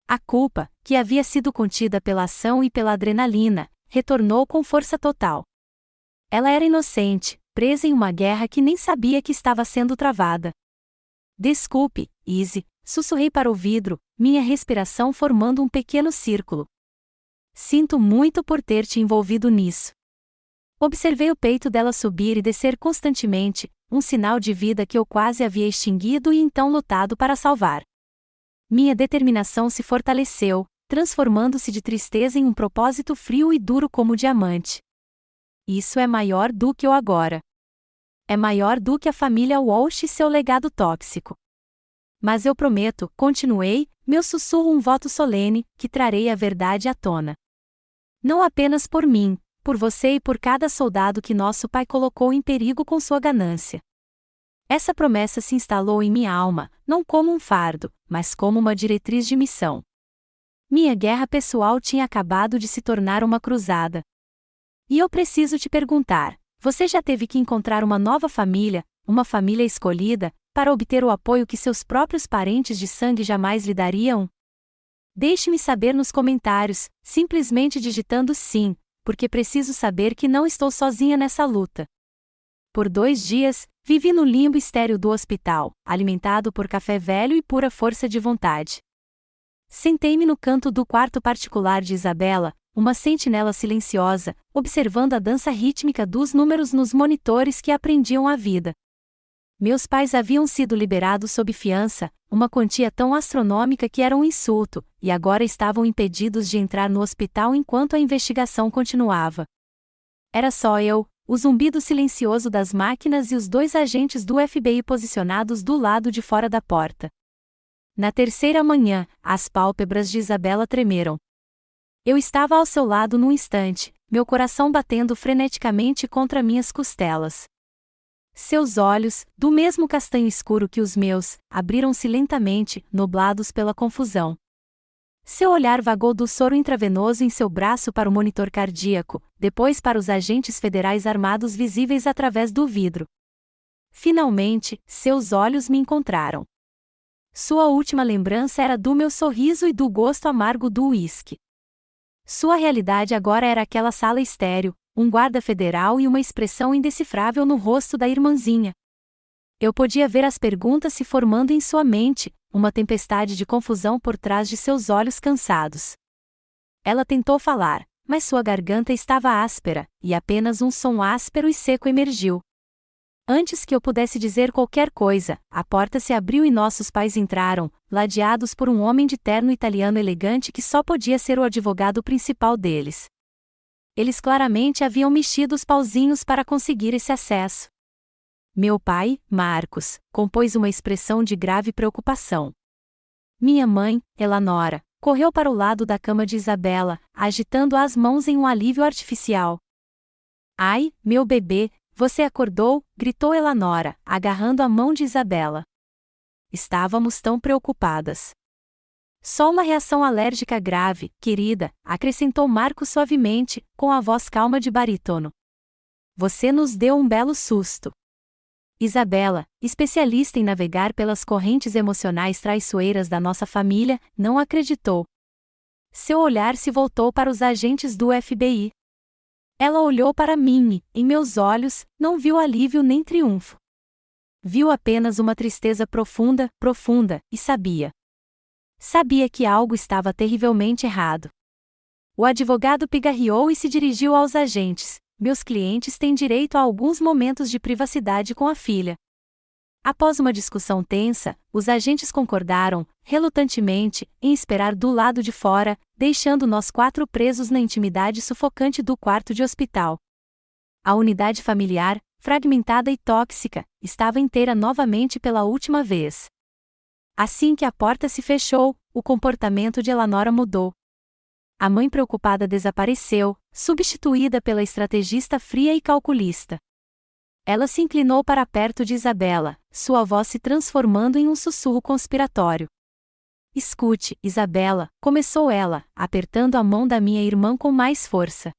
A: A culpa, que havia sido contida pela ação e pela adrenalina, retornou com força total. Ela era inocente, presa em uma guerra que nem sabia que estava sendo travada. Desculpe, Izzy, sussurrei para o vidro, minha respiração formando um pequeno círculo. Sinto muito por ter te envolvido nisso. Observei o peito dela subir e descer constantemente, um sinal de vida que eu quase havia extinguido e então lutado para salvar. Minha determinação se fortaleceu, transformando-se de tristeza em um propósito frio e duro como diamante. Isso é maior do que o agora. É maior do que a família Walsh e seu legado tóxico. Mas eu prometo, continuei, meu sussurro um voto solene, que trarei a verdade à tona. Não apenas por mim, por você e por cada soldado que nosso pai colocou em perigo com sua ganância. Essa promessa se instalou em minha alma, não como um fardo, mas como uma diretriz de missão. Minha guerra pessoal tinha acabado de se tornar uma cruzada. E eu preciso te perguntar, você já teve que encontrar uma nova família, uma família escolhida, para obter o apoio que seus próprios parentes de sangue jamais lhe dariam? Deixe-me saber nos comentários, simplesmente digitando sim, porque preciso saber que não estou sozinha nessa luta. Por 2 dias, vivi no limbo estéril do hospital, alimentado por café velho e pura força de vontade. Sentei-me no canto do quarto particular de Isabela, uma sentinela silenciosa, observando a dança rítmica dos números nos monitores que aprendiam a vida. Meus pais haviam sido liberados sob fiança, uma quantia tão astronômica que era um insulto, e agora estavam impedidos de entrar no hospital enquanto a investigação continuava. Era só eu, o zumbido silencioso das máquinas e os 2 agentes do FBI posicionados do lado de fora da porta. Na terceira manhã, as pálpebras de Isabela tremeram. Eu estava ao seu lado num instante, meu coração batendo freneticamente contra minhas costelas. Seus olhos, do mesmo castanho escuro que os meus, abriram-se lentamente, nublados pela confusão. Seu olhar vagou do soro intravenoso em seu braço para o monitor cardíaco, depois para os agentes federais armados visíveis através do vidro. Finalmente, seus olhos me encontraram. Sua última lembrança era do meu sorriso e do gosto amargo do uísque. Sua realidade agora era aquela sala estéril, um guarda federal e uma expressão indecifrável no rosto da irmãzinha. Eu podia ver as perguntas se formando em sua mente, uma tempestade de confusão por trás de seus olhos cansados. Ela tentou falar, mas sua garganta estava áspera, e apenas um som áspero e seco emergiu. Antes que eu pudesse dizer qualquer coisa, a porta se abriu e nossos pais entraram, ladeados por um homem de terno italiano elegante que só podia ser o advogado principal deles. Eles claramente haviam mexido os pauzinhos para conseguir esse acesso. Meu pai, Marcos, compôs uma expressão de grave preocupação. Minha mãe, Elanora, correu para o lado da cama de Isabela, agitando as mãos em um alívio artificial. Ai, meu bebê, você acordou, gritou Elanora, agarrando a mão de Isabela. Estávamos tão preocupadas. Só uma reação alérgica grave, querida, acrescentou Marcos suavemente, com a voz calma de barítono. Você nos deu um belo susto. Isabela, especialista em navegar pelas correntes emocionais traiçoeiras da nossa família, não acreditou. Seu olhar se voltou para os agentes do FBI. Ela olhou para mim e, em meus olhos, não viu alívio nem triunfo. Viu apenas uma tristeza profunda, profunda, e sabia. Sabia que algo estava terrivelmente errado. O advogado pigarreou e se dirigiu aos agentes. Meus clientes têm direito a alguns momentos de privacidade com a filha. Após uma discussão tensa, os agentes concordaram, relutantemente, em esperar do lado de fora, deixando nós 4 presos na intimidade sufocante do quarto de hospital. A unidade familiar, fragmentada e tóxica, estava inteira novamente pela última vez. Assim que a porta se fechou, o comportamento de Eleanora mudou. A mãe preocupada desapareceu, substituída pela estrategista fria e calculista. Ela se inclinou para perto de Isabela, sua voz se transformando em um sussurro conspiratório. Escute, Isabela, começou ela, apertando a mão da minha irmã com mais força.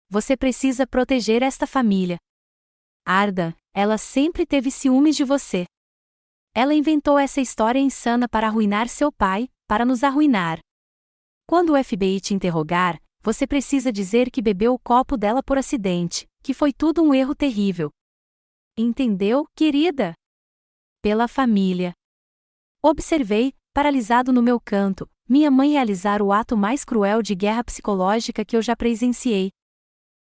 A: Você precisa proteger esta família. Arda, ela sempre teve ciúmes de você. Ela inventou essa história insana para arruinar seu pai, para nos arruinar. Quando o FBI te interrogar, você precisa dizer que bebeu o copo dela por acidente, que foi tudo um erro terrível. Entendeu, querida? Pela família. Observei, paralisado no meu canto, minha mãe realizar o ato mais cruel de guerra psicológica que eu já presenciei.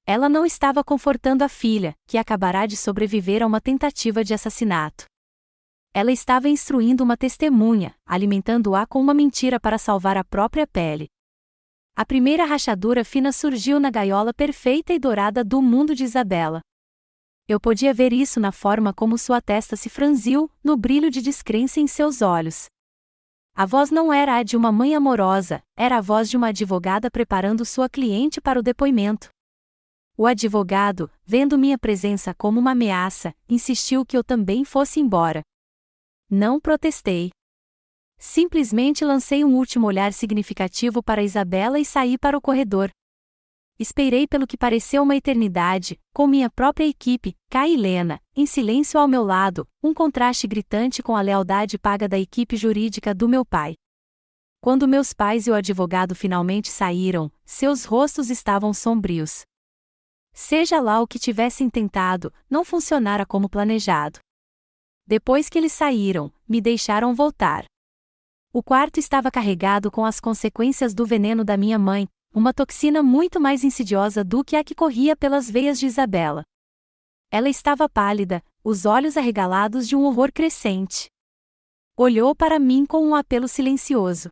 A: Ela não estava confortando a filha, que acabará de sobreviver a uma tentativa de assassinato. Ela estava instruindo uma testemunha, alimentando-a com uma mentira para salvar a própria pele. A primeira rachadura fina surgiu na gaiola perfeita e dourada do mundo de Isabela. Eu podia ver isso na forma como sua testa se franziu, no brilho de descrença em seus olhos. A voz não era a de uma mãe amorosa, era a voz de uma advogada preparando sua cliente para o depoimento. O advogado, vendo minha presença como uma ameaça, insistiu que eu também fosse embora. Não protestei. Simplesmente lancei um último olhar significativo para Isabela e saí para o corredor. Esperei pelo que pareceu uma eternidade, com minha própria equipe, Kai e Lena, em silêncio ao meu lado, um contraste gritante com a lealdade paga da equipe jurídica do meu pai. Quando meus pais e o advogado finalmente saíram, seus rostos estavam sombrios. Seja lá o que tivessem tentado, não funcionara como planejado. Depois que eles saíram, me deixaram voltar. O quarto estava carregado com as consequências do veneno da minha mãe, uma toxina muito mais insidiosa do que a que corria pelas veias de Isabela. Ela estava pálida, os olhos arregalados de um horror crescente. Olhou para mim com um apelo silencioso.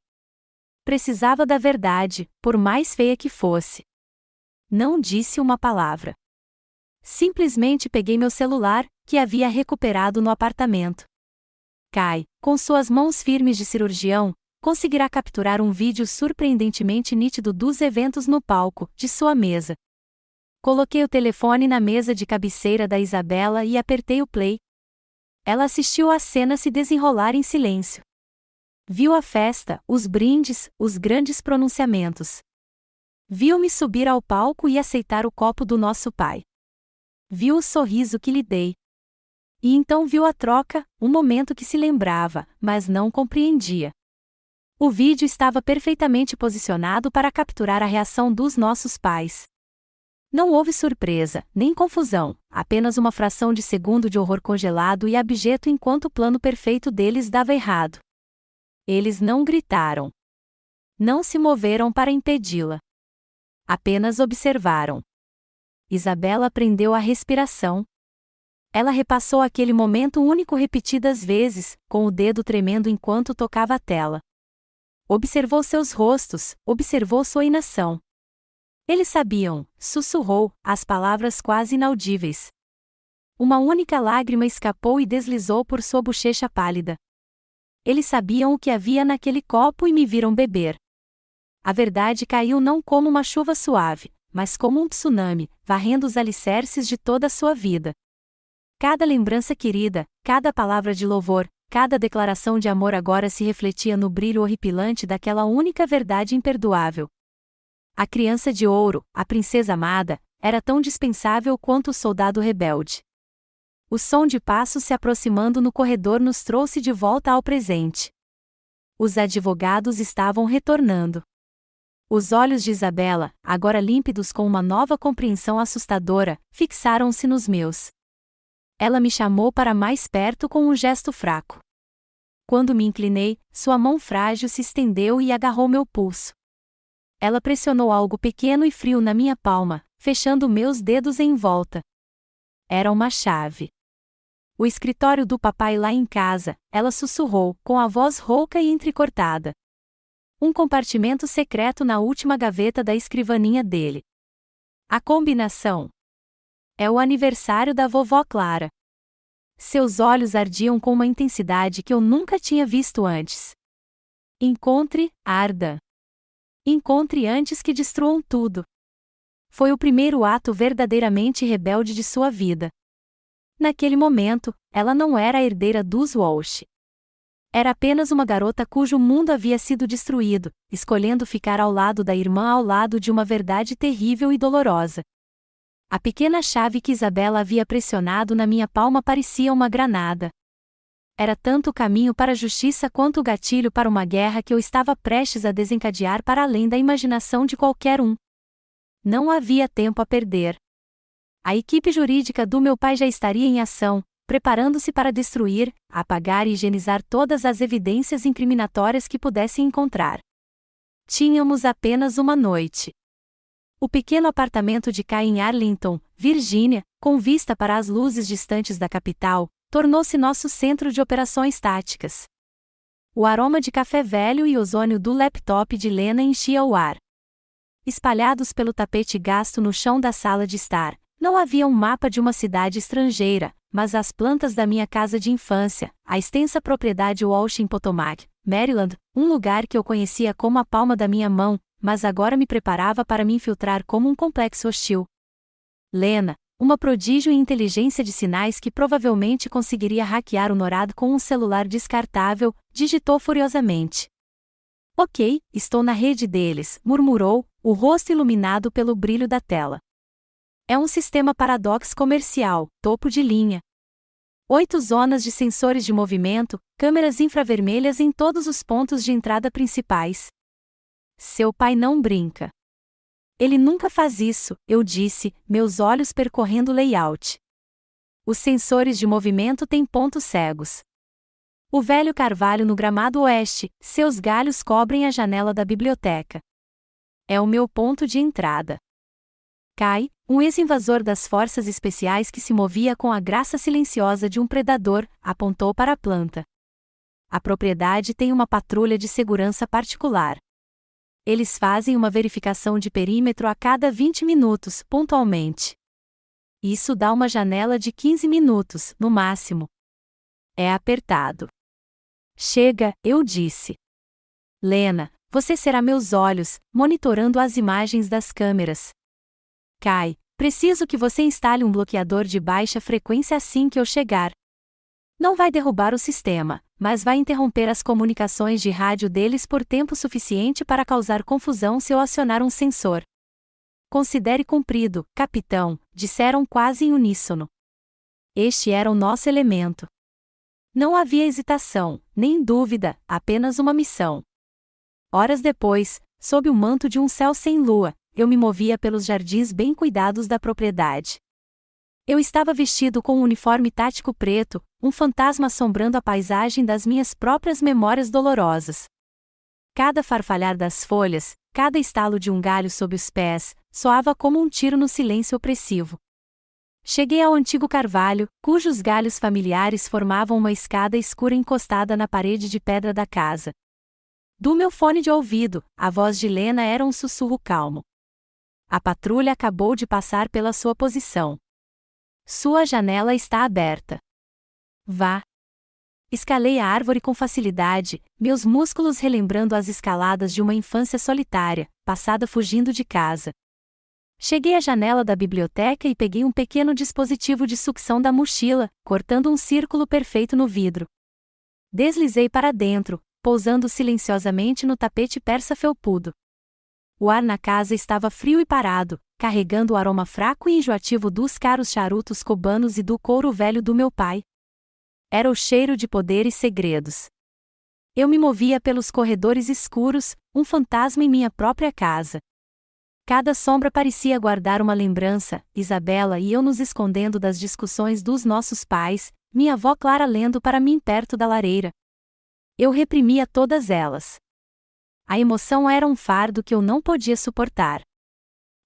A: Precisava da verdade, por mais feia que fosse. Não disse uma palavra. Simplesmente peguei meu celular, que havia recuperado no apartamento. Kai, com suas mãos firmes de cirurgião, conseguirá capturar um vídeo surpreendentemente nítido dos eventos no palco, de sua mesa. Coloquei o telefone na mesa de cabeceira da Isabela e apertei o play. Ela assistiu a cena se desenrolar em silêncio. Viu a festa, os brindes, os grandes pronunciamentos. Viu-me subir ao palco e aceitar o copo do nosso pai. Viu o sorriso que lhe dei. E então viu a troca, um momento que se lembrava, mas não compreendia. O vídeo estava perfeitamente posicionado para capturar a reação dos nossos pais. Não houve surpresa, nem confusão, apenas uma fração de segundo de horror congelado e abjeto enquanto o plano perfeito deles dava errado. Eles não gritaram. Não se moveram para impedi-la. Apenas observaram. Isabela prendeu a respiração. Ela repassou aquele momento único repetidas vezes, com o dedo tremendo enquanto tocava a tela. Observou seus rostos, observou sua inação. Eles sabiam, sussurrou, as palavras quase inaudíveis. Uma única lágrima escapou e deslizou por sua bochecha pálida. Eles sabiam o que havia naquele copo e me viram beber. A verdade caiu não como uma chuva suave, mas como um tsunami, varrendo os alicerces de toda a sua vida. Cada lembrança querida, cada palavra de louvor, cada declaração de amor agora se refletia no brilho horripilante daquela única verdade imperdoável. A criança de ouro, a princesa amada, era tão dispensável quanto o soldado rebelde. O som de passos se aproximando no corredor nos trouxe de volta ao presente. Os advogados estavam retornando. Os olhos de Isabela, agora límpidos com uma nova compreensão assustadora, fixaram-se nos meus. Ela me chamou para mais perto com um gesto fraco. Quando me inclinei, sua mão frágil se estendeu e agarrou meu pulso. Ela pressionou algo pequeno e frio na minha palma, fechando meus dedos em volta. Era uma chave. O escritório do papai lá em casa, ela sussurrou, com a voz rouca e entrecortada. Um compartimento secreto na última gaveta da escrivaninha dele. A combinação. É o aniversário da vovó Clara. Seus olhos ardiam com uma intensidade que eu nunca tinha visto antes. Encontre, arda. Encontre antes que destruam tudo. Foi o primeiro ato verdadeiramente rebelde de sua vida. Naquele momento, ela não era a herdeira dos Walsh. Era apenas uma garota cujo mundo havia sido destruído, escolhendo ficar ao lado da irmã ao lado de uma verdade terrível e dolorosa. A pequena chave que Isabela havia pressionado na minha palma parecia uma granada. Era tanto o caminho para a justiça quanto o gatilho para uma guerra que eu estava prestes a desencadear para além da imaginação de qualquer um. Não havia tempo a perder. A equipe jurídica do meu pai já estaria em ação, preparando-se para destruir, apagar e higienizar todas as evidências incriminatórias que pudessem encontrar. Tínhamos apenas uma noite. O pequeno apartamento de Kai em Arlington, Virgínia, com vista para as luzes distantes da capital, tornou-se nosso centro de operações táticas. O aroma de café velho e ozônio do laptop de Lena enchia o ar. Espalhados pelo tapete gasto no chão da sala de estar, não havia um mapa de uma cidade estrangeira, mas as plantas da minha casa de infância, a extensa propriedade Walsh em Potomac, Maryland, um lugar que eu conhecia como a palma da minha mão, mas agora me preparava para me infiltrar como um complexo hostil. Lena, uma prodígio em inteligência de sinais que provavelmente conseguiria hackear o NORAD com um celular descartável, digitou furiosamente. Ok, estou na rede deles, murmurou, o rosto iluminado pelo brilho da tela. É um sistema Paradox comercial, topo de linha. 8 zonas de sensores de movimento, câmeras infravermelhas em todos os pontos de entrada principais. Seu pai não brinca. Ele nunca faz isso, eu disse, meus olhos percorrendo o layout. Os sensores de movimento têm pontos cegos. O velho carvalho no gramado oeste, seus galhos cobrem a janela da biblioteca. É o meu ponto de entrada. Kai, um ex-invasor das forças especiais que se movia com a graça silenciosa de um predador, apontou para a planta. A propriedade tem uma patrulha de segurança particular. Eles fazem uma verificação de perímetro a cada 20 minutos, pontualmente. Isso dá uma janela de 15 minutos, no máximo. É apertado. Chega, eu disse. Lena, você será meus olhos, monitorando as imagens das câmeras. Kai, preciso que você instale um bloqueador de baixa frequência assim que eu chegar. Não vai derrubar o sistema, mas vai interromper as comunicações de rádio deles por tempo suficiente para causar confusão se eu acionar um sensor. Considere cumprido, capitão, disseram quase em uníssono. Este era o nosso elemento. Não havia hesitação, nem dúvida, apenas uma missão. Horas depois, sob o manto de um céu sem lua, eu me movia pelos jardins bem cuidados da propriedade. Eu estava vestido com um uniforme tático preto, um fantasma assombrando a paisagem das minhas próprias memórias dolorosas. Cada farfalhar das folhas, cada estalo de um galho sob os pés, soava como um tiro no silêncio opressivo. Cheguei ao antigo carvalho, cujos galhos familiares formavam uma escada escura encostada na parede de pedra da casa. Do meu fone de ouvido, a voz de Lena era um sussurro calmo. A patrulha acabou de passar pela sua posição. Sua janela está aberta. Vá. Escalei a árvore com facilidade, meus músculos relembrando as escaladas de uma infância solitária, passada fugindo de casa. Cheguei à janela da biblioteca e peguei um pequeno dispositivo de sucção da mochila, cortando um círculo perfeito no vidro. Deslizei para dentro, pousando silenciosamente no tapete persa felpudo. O ar na casa estava frio e parado, carregando o aroma fraco e enjoativo dos caros charutos cubanos e do couro velho do meu pai. Era o cheiro de poder e segredos. Eu me movia pelos corredores escuros, um fantasma em minha própria casa. Cada sombra parecia guardar uma lembrança, Isabela e eu nos escondendo das discussões dos nossos pais, minha avó Clara lendo para mim perto da lareira. Eu reprimia todas elas. A emoção era um fardo que eu não podia suportar.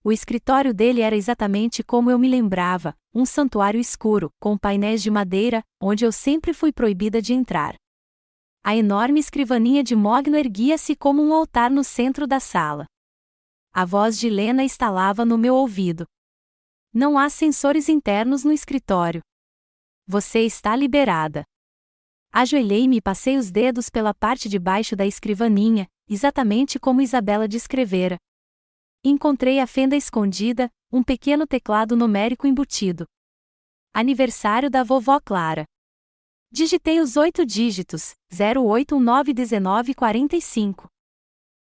A: O escritório dele era exatamente como eu me lembrava, um santuário escuro, com painéis de madeira, onde eu sempre fui proibida de entrar. A enorme escrivaninha de mogno erguia-se como um altar no centro da sala. A voz de Lena estalava no meu ouvido. Não há sensores internos no escritório. Você está liberada. Ajoelhei-me e passei os dedos pela parte de baixo da escrivaninha, exatamente como Isabela descrevera. Encontrei a fenda escondida, um pequeno teclado numérico embutido. Aniversário da vovó Clara. Digitei os 8 dígitos, 08191945.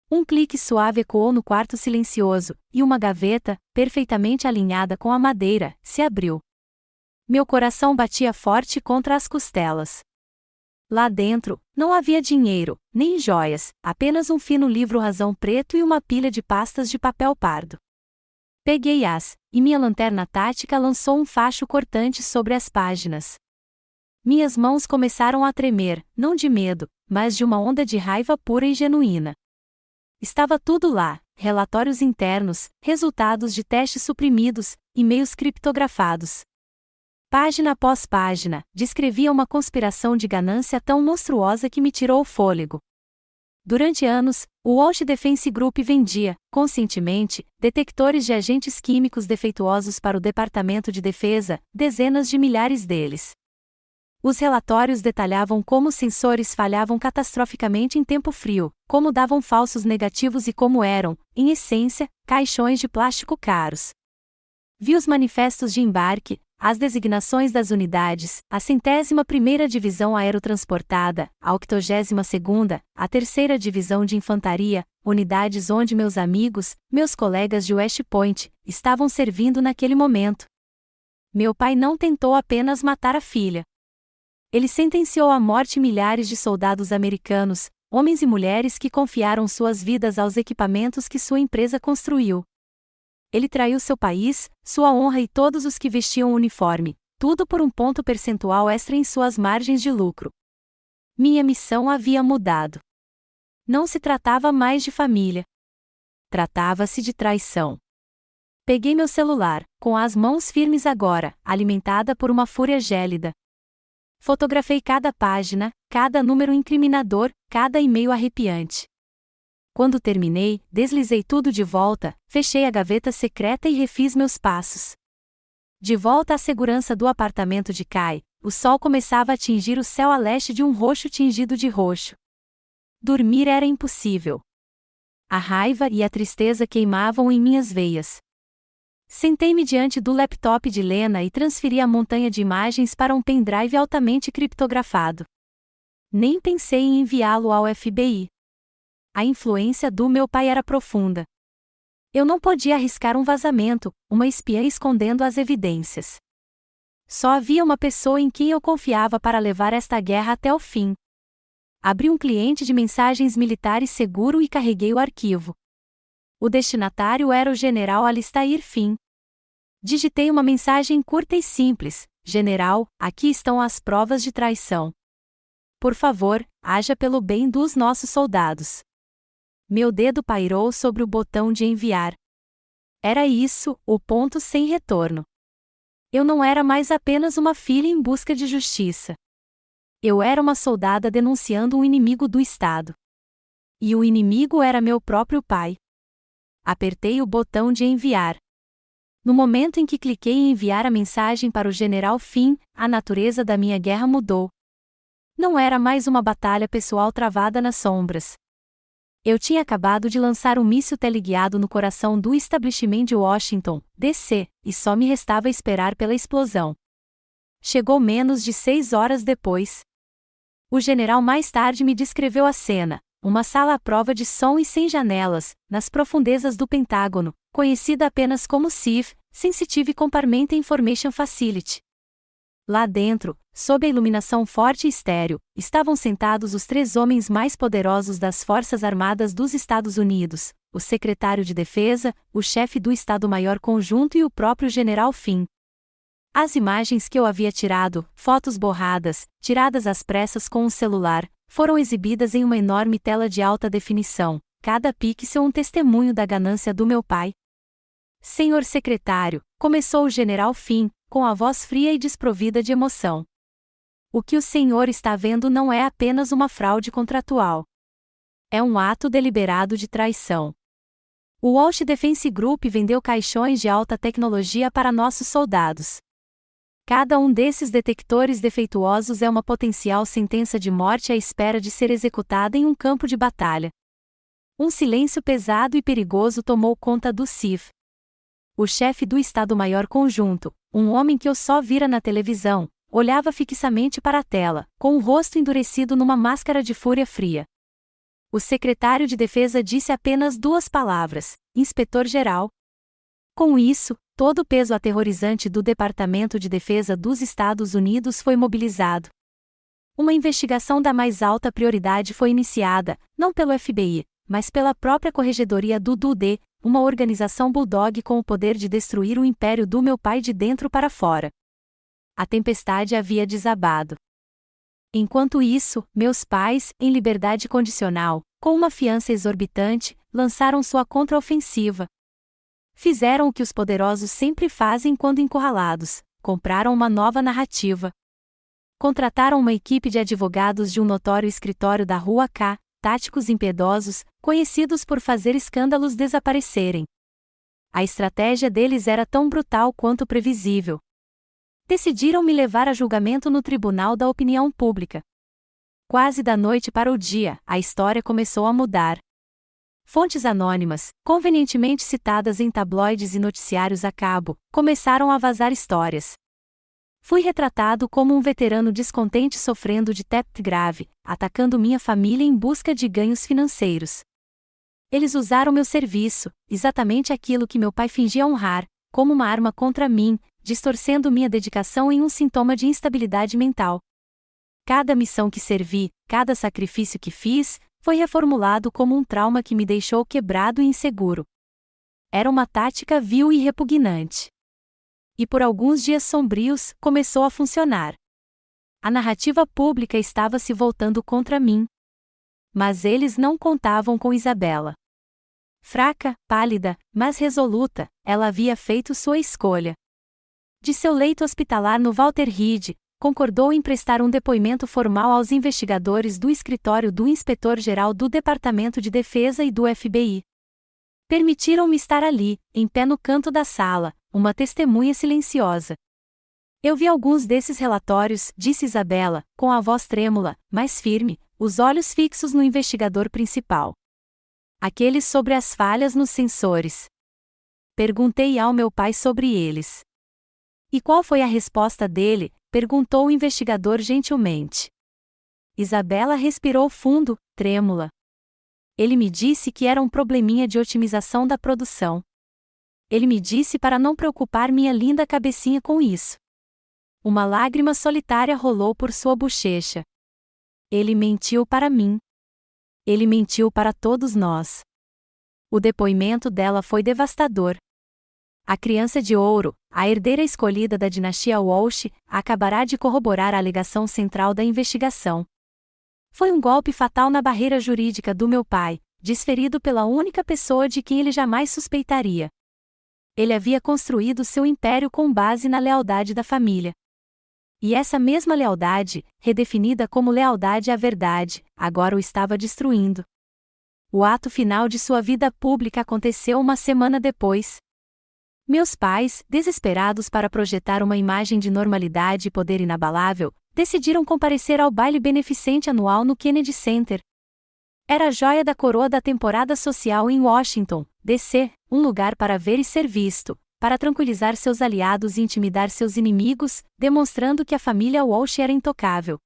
A: Um clique suave ecoou no quarto silencioso, e uma gaveta, perfeitamente alinhada com a madeira, se abriu. Meu coração batia forte contra as costelas. Lá dentro, não havia dinheiro, nem joias, apenas um fino livro-razão preto e uma pilha de pastas de papel pardo. Peguei-as, e minha lanterna tática lançou um facho cortante sobre as páginas. Minhas mãos começaram a tremer, não de medo, mas de uma onda de raiva pura e genuína. Estava tudo lá: relatórios internos, resultados de testes suprimidos, e-mails criptografados. Página após página, descrevia uma conspiração de ganância tão monstruosa que me tirou o fôlego. Durante anos, o Walsh Defense Group vendia, conscientemente, detectores de agentes químicos defeituosos para o Departamento de Defesa, dezenas de milhares deles. Os relatórios detalhavam como os sensores falhavam catastroficamente em tempo frio, como davam falsos negativos e como eram, em essência, caixões de plástico caros. Vi os manifestos de embarque, as designações das unidades, a 101ª Divisão Aerotransportada, a 82ª, a 3ª Divisão de Infantaria, unidades onde meus amigos, meus colegas de West Point, estavam servindo naquele momento. Meu pai não tentou apenas matar a filha. Ele sentenciou à morte milhares de soldados americanos, homens e mulheres que confiaram suas vidas aos equipamentos que sua empresa construiu. Ele traiu seu país, sua honra e todos os que vestiam o uniforme, tudo por um ponto percentual extra em suas margens de lucro. Minha missão havia mudado. Não se tratava mais de família. Tratava-se de traição. Peguei meu celular, com as mãos firmes agora, alimentada por uma fúria gélida. Fotografei cada página, cada número incriminador, cada e-mail arrepiante. Quando terminei, deslizei tudo de volta, fechei a gaveta secreta e refiz meus passos. De volta à segurança do apartamento de Kai, o sol começava a atingir o céu a leste de um roxo tingido de roxo. Dormir era impossível. A raiva e a tristeza queimavam em minhas veias. Sentei-me diante do laptop de Lena e transferi a montanha de imagens para um pendrive altamente criptografado. Nem pensei em enviá-lo ao FBI. A influência do meu pai era profunda. Eu não podia arriscar um vazamento, uma espiã escondendo as evidências. Só havia uma pessoa em quem eu confiava para levar esta guerra até o fim. Abri um cliente de mensagens militares seguro e carreguei o arquivo. O destinatário era o general Alistair Finn. Digitei uma mensagem curta e simples: General, aqui estão as provas de traição. Por favor, haja pelo bem dos nossos soldados. Meu dedo pairou sobre o botão de enviar. Era isso, o ponto sem retorno. Eu não era mais apenas uma filha em busca de justiça. Eu era uma soldada denunciando um inimigo do Estado. E o inimigo era meu próprio pai. Apertei o botão de enviar. No momento em que cliquei em enviar a mensagem para o general Finn, a natureza da minha guerra mudou. Não era mais uma batalha pessoal travada nas sombras. Eu tinha acabado de lançar um míssil teleguiado no coração do establishment de Washington, D.C., e só me restava esperar pela explosão. Chegou menos de 6 horas depois. O general mais tarde me descreveu a cena: uma sala à prova de som e sem janelas, nas profundezas do Pentágono, conhecida apenas como SIF, Sensitive Compartment Information Facility. Lá dentro, sob a iluminação forte e estéril, estavam sentados os 3 homens mais poderosos das Forças Armadas dos Estados Unidos, o secretário de Defesa, o chefe do Estado-Maior Conjunto e o próprio general Finn. As imagens que eu havia tirado, fotos borradas, tiradas às pressas com um celular, foram exibidas em uma enorme tela de alta definição, cada pixel um testemunho da ganância do meu pai. Senhor secretário, começou o general Finn, com a voz fria e desprovida de emoção. O que o senhor está vendo não é apenas uma fraude contratual. É um ato deliberado de traição. O Walsh Defense Group vendeu caixões de alta tecnologia para nossos soldados. Cada um desses detectores defeituosos é uma potencial sentença de morte à espera de ser executada em um campo de batalha. Um silêncio pesado e perigoso tomou conta do CIF. O chefe do Estado-Maior Conjunto, um homem que eu só vira na televisão, olhava fixamente para a tela, com o rosto endurecido numa máscara de fúria fria. O secretário de Defesa disse apenas 2 palavras: Inspetor-Geral. Com isso, todo o peso aterrorizante do Departamento de Defesa dos Estados Unidos foi mobilizado. Uma investigação da mais alta prioridade foi iniciada, não pelo FBI, mas pela própria Corregedoria do DoD, uma organização bulldog com o poder de destruir o império do meu pai de dentro para fora. A tempestade havia desabado. Enquanto isso, meus pais, em liberdade condicional, com uma fiança exorbitante, lançaram sua contraofensiva. Fizeram o que os poderosos sempre fazem quando encurralados: compraram uma nova narrativa. Contrataram uma equipe de advogados de um notório escritório da Rua K, táticos impiedosos, conhecidos por fazer escândalos desaparecerem. A estratégia deles era tão brutal quanto previsível. Decidiram me levar a julgamento no Tribunal da Opinião Pública. Quase da noite para o dia, a história começou a mudar. Fontes anônimas, convenientemente citadas em tabloides e noticiários a cabo, começaram a vazar histórias. Fui retratado como um veterano descontente sofrendo de TEP grave, atacando minha família em busca de ganhos financeiros. Eles usaram meu serviço, exatamente aquilo que meu pai fingia honrar, como uma arma contra mim, distorcendo minha dedicação em um sintoma de instabilidade mental. Cada missão que servi, cada sacrifício que fiz, foi reformulado como um trauma que me deixou quebrado e inseguro. Era uma tática vil e repugnante. E por alguns dias sombrios, começou a funcionar. A narrativa pública estava se voltando contra mim. Mas eles não contavam com Isabela. Fraca, pálida, mas resoluta, ela havia feito sua escolha. De seu leito hospitalar no Walter Reed, concordou em prestar um depoimento formal aos investigadores do escritório do Inspetor-Geral do Departamento de Defesa e do FBI. Permitiram-me estar ali, em pé no canto da sala, uma testemunha silenciosa. Eu vi alguns desses relatórios, disse Isabela, com a voz trêmula, mas firme, os olhos fixos no investigador principal. Aqueles sobre as falhas nos sensores. Perguntei ao meu pai sobre eles. E qual foi a resposta dele? Perguntou o investigador gentilmente. Isabela respirou fundo, trêmula. Ele me disse que era um probleminha de otimização da produção. Ele me disse para não preocupar minha linda cabecinha com isso. Uma lágrima solitária rolou por sua bochecha. Ele mentiu para mim. Ele mentiu para todos nós. O depoimento dela foi devastador. A criança de ouro, a herdeira escolhida da dinastia Walsh, acabará de corroborar a alegação central da investigação. Foi um golpe fatal na barreira jurídica do meu pai, desferido pela única pessoa de quem ele jamais suspeitaria. Ele havia construído seu império com base na lealdade da família. E essa mesma lealdade, redefinida como lealdade à verdade, agora o estava destruindo. O ato final de sua vida pública aconteceu uma semana depois. Meus pais, desesperados para projetar uma imagem de normalidade e poder inabalável, decidiram comparecer ao baile beneficente anual no Kennedy Center. Era a joia da coroa da temporada social em Washington, D.C., um lugar para ver e ser visto, para tranquilizar seus aliados e intimidar seus inimigos, demonstrando que a família Walsh era intocável.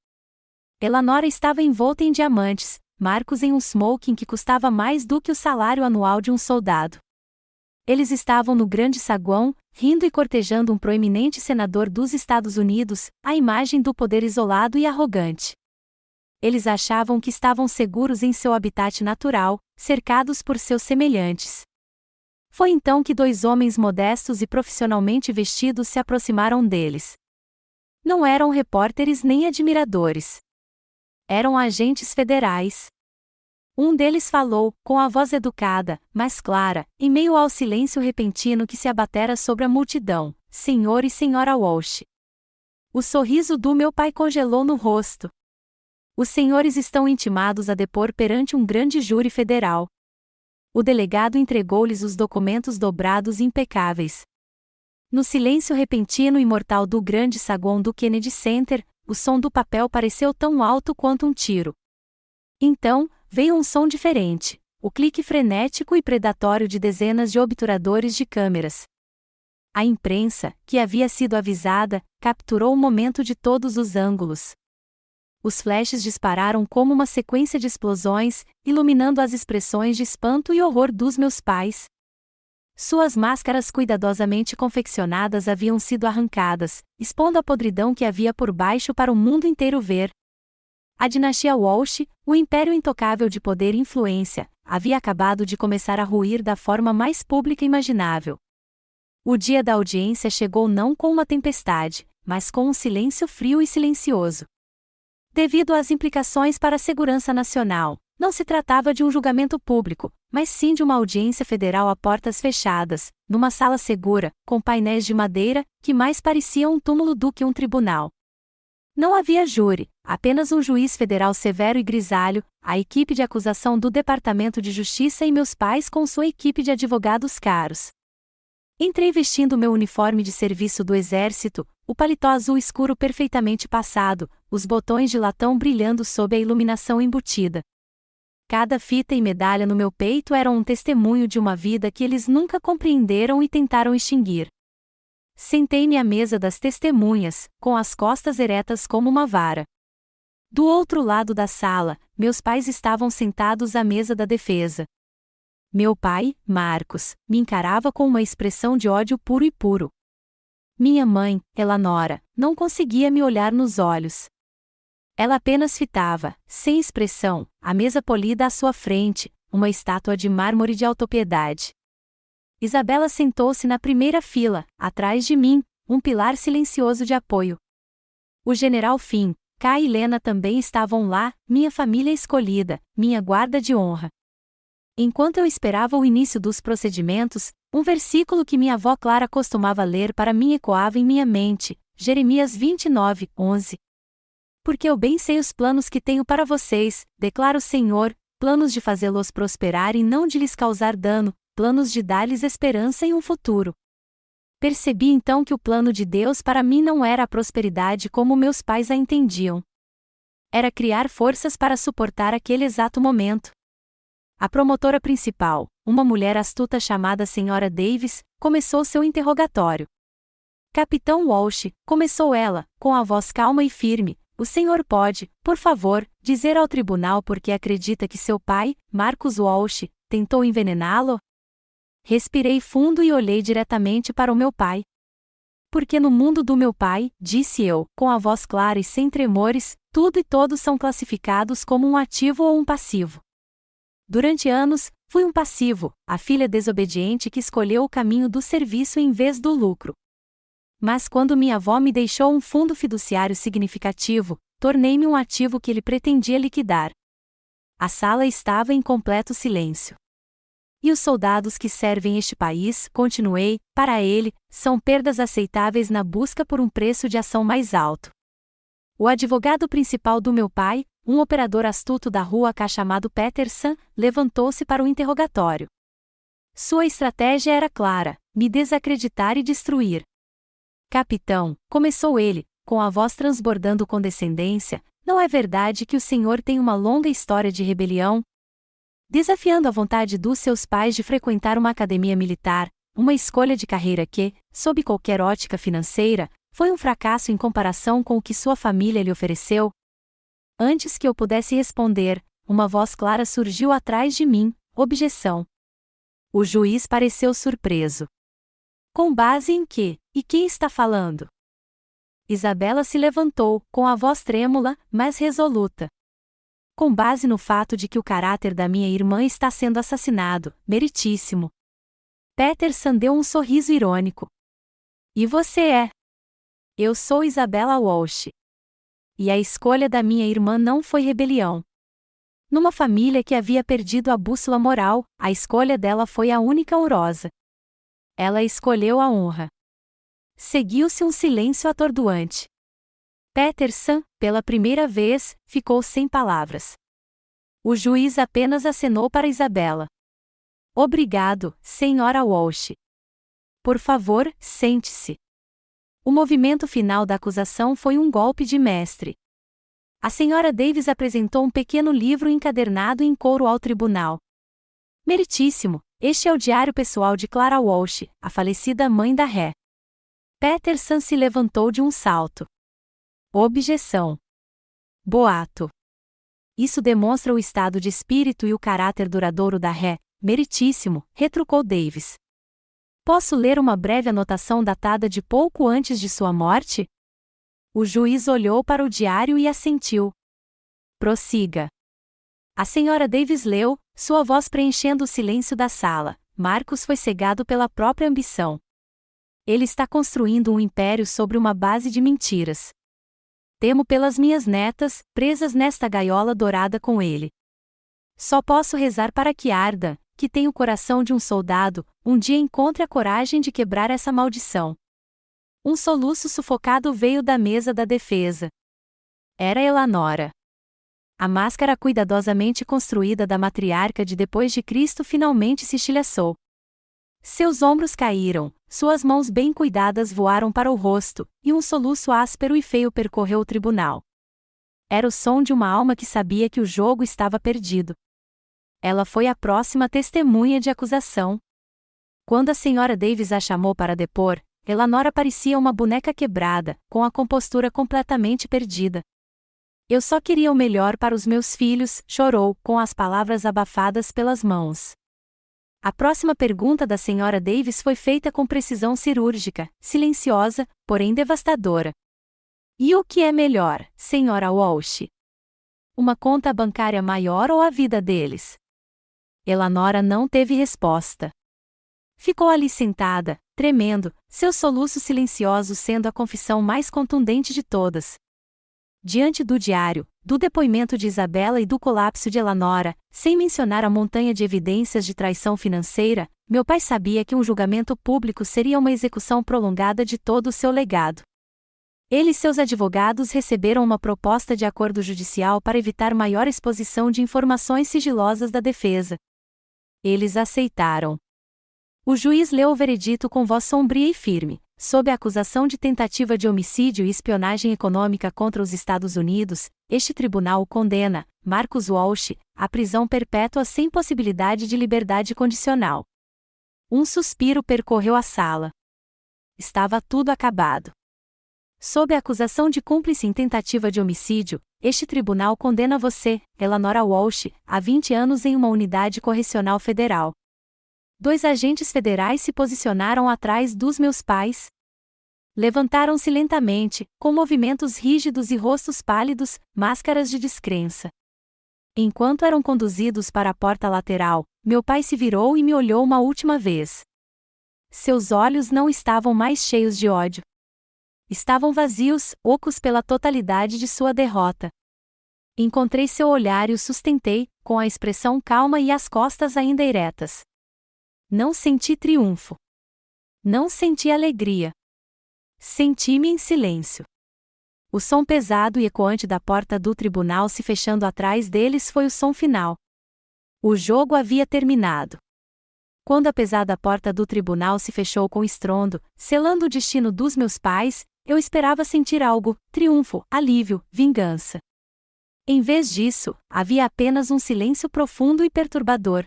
A: Eleanor estava envolta em diamantes, Marcos em um smoking que custava mais do que o salário anual de um soldado. Eles estavam no grande saguão, rindo e cortejando um proeminente senador dos Estados Unidos, a imagem do poder isolado e arrogante. Eles achavam que estavam seguros em seu habitat natural, cercados por seus semelhantes. Foi então que 2 homens modestos e profissionalmente vestidos se aproximaram deles. Não eram repórteres nem admiradores. Eram agentes federais. Um deles falou, com a voz educada, mas clara, em meio ao silêncio repentino que se abatera sobre a multidão: Senhor e Senhora Walsh. O sorriso do meu pai congelou no rosto. Os senhores estão intimados a depor perante um grande júri federal. O delegado entregou-lhes os documentos dobrados e impecáveis. No silêncio repentino e mortal do grande saguão do Kennedy Center, o som do papel pareceu tão alto quanto um tiro. Então, veio um som diferente, o clique frenético e predatório de dezenas de obturadores de câmeras. A imprensa, que havia sido avisada, capturou o momento de todos os ângulos. Os flashes dispararam como uma sequência de explosões, iluminando as expressões de espanto e horror dos meus pais. Suas máscaras cuidadosamente confeccionadas haviam sido arrancadas, expondo a podridão que havia por baixo para o mundo inteiro ver. A dinastia Walsh, o império intocável de poder e influência, havia acabado de começar a ruir da forma mais pública imaginável. O dia da audiência chegou não com uma tempestade, mas com um silêncio frio e silencioso. Devido às implicações para a segurança nacional, não se tratava de um julgamento público, mas sim de uma audiência federal a portas fechadas, numa sala segura, com painéis de madeira, que mais pareciam um túmulo do que um tribunal. Não havia júri, apenas um juiz federal severo e grisalho, a equipe de acusação do Departamento de Justiça e meus pais com sua equipe de advogados caros. Entrei vestindo meu uniforme de serviço do Exército, o paletó azul escuro perfeitamente passado, os botões de latão brilhando sob a iluminação embutida. Cada fita e medalha no meu peito eram um testemunho de uma vida que eles nunca compreenderam e tentaram extinguir. Sentei-me à mesa das testemunhas, com as costas eretas como uma vara. Do outro lado da sala, meus pais estavam sentados à mesa da defesa. Meu pai, Marcos, me encarava com uma expressão de ódio puro e puro. Minha mãe, Eleanora, não conseguia me olhar nos olhos. Ela apenas fitava, sem expressão, a mesa polida à sua frente, uma estátua de mármore de autopiedade. Isabela sentou-se na primeira fila, atrás de mim, um pilar silencioso de apoio. O general Finn, Kai e Lena também estavam lá, minha família escolhida, minha guarda de honra. Enquanto eu esperava o início dos procedimentos, um versículo que minha avó Clara costumava ler para mim ecoava em minha mente, Jeremias 29:11. Porque eu bem sei os planos que tenho para vocês, declara o Senhor, planos de fazê-los prosperar e não de lhes causar dano, planos de dar-lhes esperança e um futuro. Percebi então que o plano de Deus para mim não era a prosperidade como meus pais a entendiam. Era criar forças para suportar aquele exato momento. A promotora principal, uma mulher astuta chamada Sra. Davis, começou seu interrogatório. Capitão Walsh, começou ela, com a voz calma e firme, o senhor pode, por favor, dizer ao tribunal por que acredita que seu pai, Marcus Walsh, tentou envenená-lo? Respirei fundo e olhei diretamente para o meu pai. Porque no mundo do meu pai, disse eu, com a voz clara e sem tremores, tudo e todos são classificados como um ativo ou um passivo. Durante anos, fui um passivo, a filha desobediente que escolheu o caminho do serviço em vez do lucro. Mas quando minha avó me deixou um fundo fiduciário significativo, tornei-me um ativo que ele pretendia liquidar. A sala estava em completo silêncio. E os soldados que servem este país, continuei, para ele, são perdas aceitáveis na busca por um preço de ação mais alto. O advogado principal do meu pai, um operador astuto da rua K chamado Peterson, levantou-se para o interrogatório. Sua estratégia era clara, me desacreditar e destruir. Capitão, começou ele, com a voz transbordando condescendência, não é verdade que o senhor tem uma longa história de rebelião? Desafiando a vontade dos seus pais de frequentar uma academia militar, uma escolha de carreira que, sob qualquer ótica financeira, foi um fracasso em comparação com o que sua família lhe ofereceu? Antes que eu pudesse responder, uma voz clara surgiu atrás de mim, objeção. O juiz pareceu surpreso. Com base em quê? E quem está falando? Isabela se levantou, com a voz trêmula, mas resoluta. Com base no fato de que o caráter da minha irmã está sendo assassinado, meritíssimo. Peterson deu um sorriso irônico. E você é? Eu sou Isabella Walsh. E a escolha da minha irmã não foi rebelião. Numa família que havia perdido a bússola moral, a escolha dela foi a única honrosa. Ela escolheu a honra. Seguiu-se um silêncio atordoante. Peterson, pela primeira vez, ficou sem palavras. O juiz apenas acenou para Isabela. Obrigado, senhora Walsh. Por favor, sente-se. O movimento final da acusação foi um golpe de mestre. A senhora Davis apresentou um pequeno livro encadernado em couro ao tribunal. Meritíssimo, este é o diário pessoal de Clara Walsh, a falecida mãe da ré. Peterson se levantou de um salto. Objeção. Boato. Isso demonstra o estado de espírito e o caráter duradouro da ré, meritíssimo, retrucou Davis. Posso ler uma breve anotação datada de pouco antes de sua morte? O juiz olhou para o diário e assentiu. Prossiga. A senhora Davis leu, sua voz preenchendo o silêncio da sala. Marcus foi cegado pela própria ambição. Ele está construindo um império sobre uma base de mentiras. Temo pelas minhas netas, presas nesta gaiola dourada com ele. Só posso rezar para que arda, que tem o coração de um soldado, um dia encontre a coragem de quebrar essa maldição. Um soluço sufocado veio da mesa da defesa. Era Elanora. A máscara cuidadosamente construída da matriarca de depois de Cristo finalmente se estilhaçou. Seus ombros caíram, suas mãos bem cuidadas voaram para o rosto, e um soluço áspero e feio percorreu o tribunal. Era o som de uma alma que sabia que o jogo estava perdido. Ela foi a próxima testemunha de acusação. Quando a senhora Davis a chamou para depor, Elanora parecia uma boneca quebrada, com a compostura completamente perdida. Eu só queria o melhor para os meus filhos, chorou, com as palavras abafadas pelas mãos. A próxima pergunta da senhora Davis foi feita com precisão cirúrgica, silenciosa, porém devastadora. E o que é melhor, senhora Walsh? Uma conta bancária maior ou a vida deles? Elanora não teve resposta. Ficou ali sentada, tremendo, seus soluços silenciosos sendo a confissão mais contundente de todas. Diante do diário, do depoimento de Isabela e do colapso de Elanora, sem mencionar a montanha de evidências de traição financeira, meu pai sabia que um julgamento público seria uma execução prolongada de todo o seu legado. Ele e seus advogados receberam uma proposta de acordo judicial para evitar maior exposição de informações sigilosas da defesa. Eles aceitaram. O juiz leu o veredito com voz sombria e firme. Sob a acusação de tentativa de homicídio e espionagem econômica contra os Estados Unidos, este tribunal condena Marcus Walsh à prisão perpétua sem possibilidade de liberdade condicional. Um suspiro percorreu a sala. Estava tudo acabado. Sob a acusação de cúmplice em tentativa de homicídio, este tribunal condena você, Elanora Walsh, a 20 anos em uma unidade correcional federal. 2 agentes federais se posicionaram atrás dos meus pais. Levantaram-se lentamente, com movimentos rígidos e rostos pálidos, máscaras de descrença. Enquanto eram conduzidos para a porta lateral, meu pai se virou e me olhou uma última vez. Seus olhos não estavam mais cheios de ódio. Estavam vazios, ocos pela totalidade de sua derrota. Encontrei seu olhar e o sustentei, com a expressão calma e as costas ainda eretas. Não senti triunfo. Não senti alegria. Senti-me em silêncio. O som pesado e ecoante da porta do tribunal se fechando atrás deles foi o som final. O jogo havia terminado. Quando a pesada porta do tribunal se fechou com estrondo, selando o destino dos meus pais, eu esperava sentir algo: triunfo, alívio, vingança. Em vez disso, havia apenas um silêncio profundo e perturbador.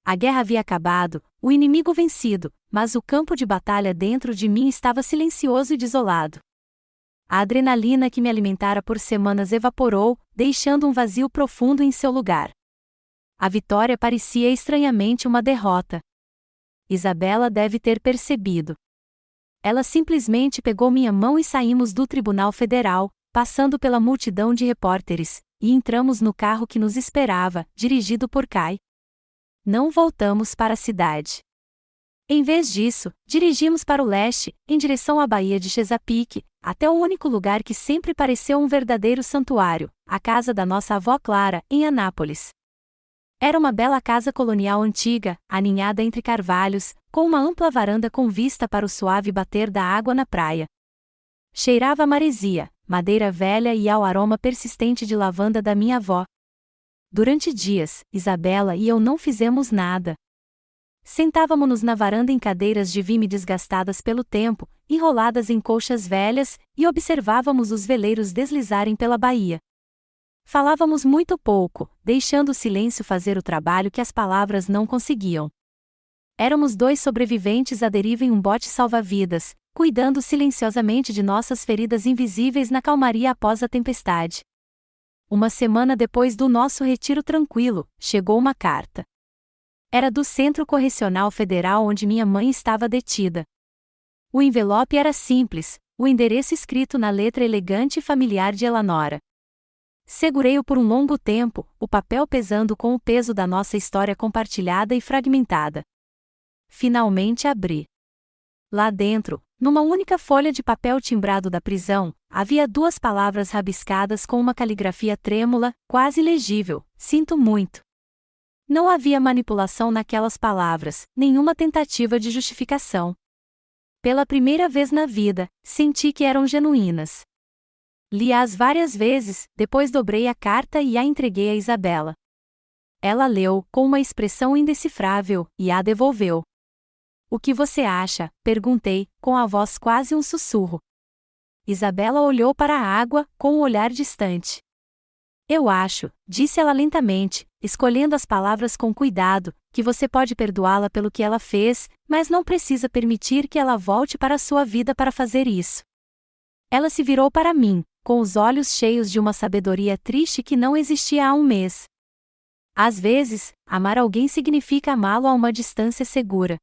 A: A guerra havia acabado, o inimigo vencido, mas o campo de batalha dentro de mim estava silencioso e desolado. A adrenalina que me alimentara por semanas evaporou, deixando um vazio profundo em seu lugar. A vitória parecia estranhamente uma derrota. Isabela deve ter percebido. Ela simplesmente pegou minha mão e saímos do Tribunal Federal, passando pela multidão de repórteres, e entramos no carro que nos esperava, dirigido por Kai. Não voltamos para a cidade. Em vez disso, dirigimos para o leste, em direção à Baía de Chesapeake, até o único lugar que sempre pareceu um verdadeiro santuário, a casa da nossa avó Clara, em Anápolis. Era uma bela casa colonial antiga, aninhada entre carvalhos, com uma ampla varanda com vista para o suave bater da água na praia. Cheirava a maresia, madeira velha e ao aroma persistente de lavanda da minha avó. Durante dias, Isabela e eu não fizemos nada. Sentávamo-nos na varanda em cadeiras de vime desgastadas pelo tempo, enroladas em colchas velhas, e observávamos os veleiros deslizarem pela baía. Falávamos muito pouco, deixando o silêncio fazer o trabalho que as palavras não conseguiam. Éramos dois sobreviventes à deriva em um bote salva-vidas, cuidando silenciosamente de nossas feridas invisíveis na calmaria após a tempestade. Uma semana depois do nosso retiro tranquilo, chegou uma carta. Era do Centro Correcional Federal onde minha mãe estava detida. O envelope era simples, o endereço escrito na letra elegante e familiar de Elanora. Segurei-o por um longo tempo, o papel pesando com o peso da nossa história compartilhada e fragmentada. Finalmente abri. Lá dentro, numa única folha de papel timbrado da prisão, havia 2 palavras rabiscadas com uma caligrafia trêmula, quase legível: sinto muito. Não havia manipulação naquelas palavras, nenhuma tentativa de justificação. Pela primeira vez na vida, senti que eram genuínas. Li-as várias vezes, depois dobrei a carta e a entreguei a Isabela. Ela leu, com uma expressão indecifrável, e a devolveu. "O que você acha?", perguntei, com a voz quase um sussurro. Isabela olhou para a água, com um olhar distante. "Eu acho", disse ela lentamente, escolhendo as palavras com cuidado, "que você pode perdoá-la pelo que ela fez, mas não precisa permitir que ela volte para a sua vida para fazer isso." Ela se virou para mim, com os olhos cheios de uma sabedoria triste que não existia há um mês. Às vezes, amar alguém significa amá-lo a uma distância segura.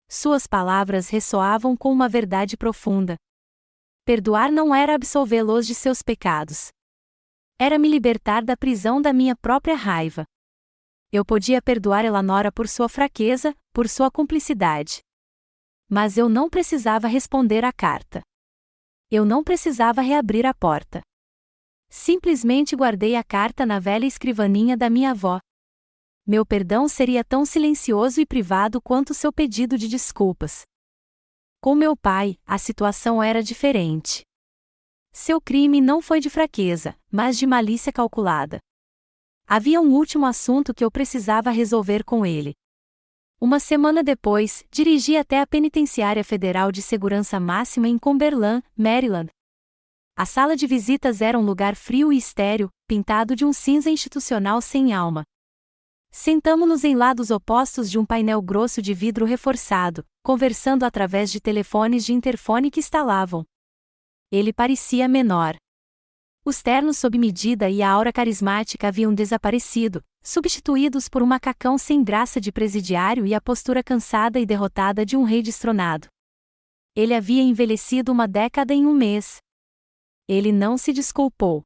A: Suas palavras ressoavam com uma verdade profunda. Perdoar não era absolvê-los de seus pecados. Era me libertar da prisão da minha própria raiva. Eu podia perdoar Elanora por sua fraqueza, por sua cumplicidade. Mas eu não precisava responder à carta. Eu não precisava reabrir a porta. Simplesmente guardei a carta na velha escrivaninha da minha avó. Meu perdão seria tão silencioso e privado quanto seu pedido de desculpas. Com meu pai, a situação era diferente. Seu crime não foi de fraqueza, mas de malícia calculada. Havia um último assunto que eu precisava resolver com ele. Uma semana depois, dirigi até a Penitenciária Federal de Segurança Máxima em Cumberland, Maryland. A sala de visitas era um lugar frio e estéril, pintado de um cinza institucional sem alma. Sentamo-nos em lados opostos de um painel grosso de vidro reforçado, conversando através de telefones de interfone que estalavam. Ele parecia menor. Os ternos sob medida e a aura carismática haviam desaparecido, substituídos por um macacão sem graça de presidiário e a postura cansada e derrotada de um rei destronado. Ele havia envelhecido 1 década em um mês. Ele não se desculpou.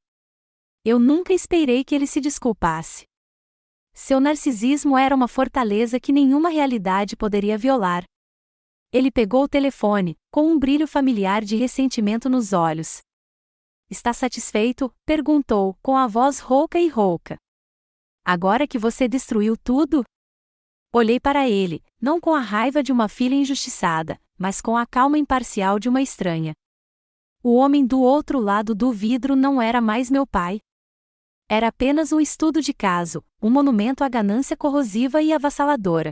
A: Eu nunca esperei que ele se desculpasse. Seu narcisismo era uma fortaleza que nenhuma realidade poderia violar. Ele pegou o telefone, com um brilho familiar de ressentimento nos olhos. "Está satisfeito?", perguntou, com a voz rouca e rouca. "Agora que você destruiu tudo?" Olhei para ele, não com a raiva de uma filha injustiçada, mas com a calma imparcial de uma estranha. O homem do outro lado do vidro não era mais meu pai. Era apenas um estudo de caso, um monumento à ganância corrosiva e avassaladora.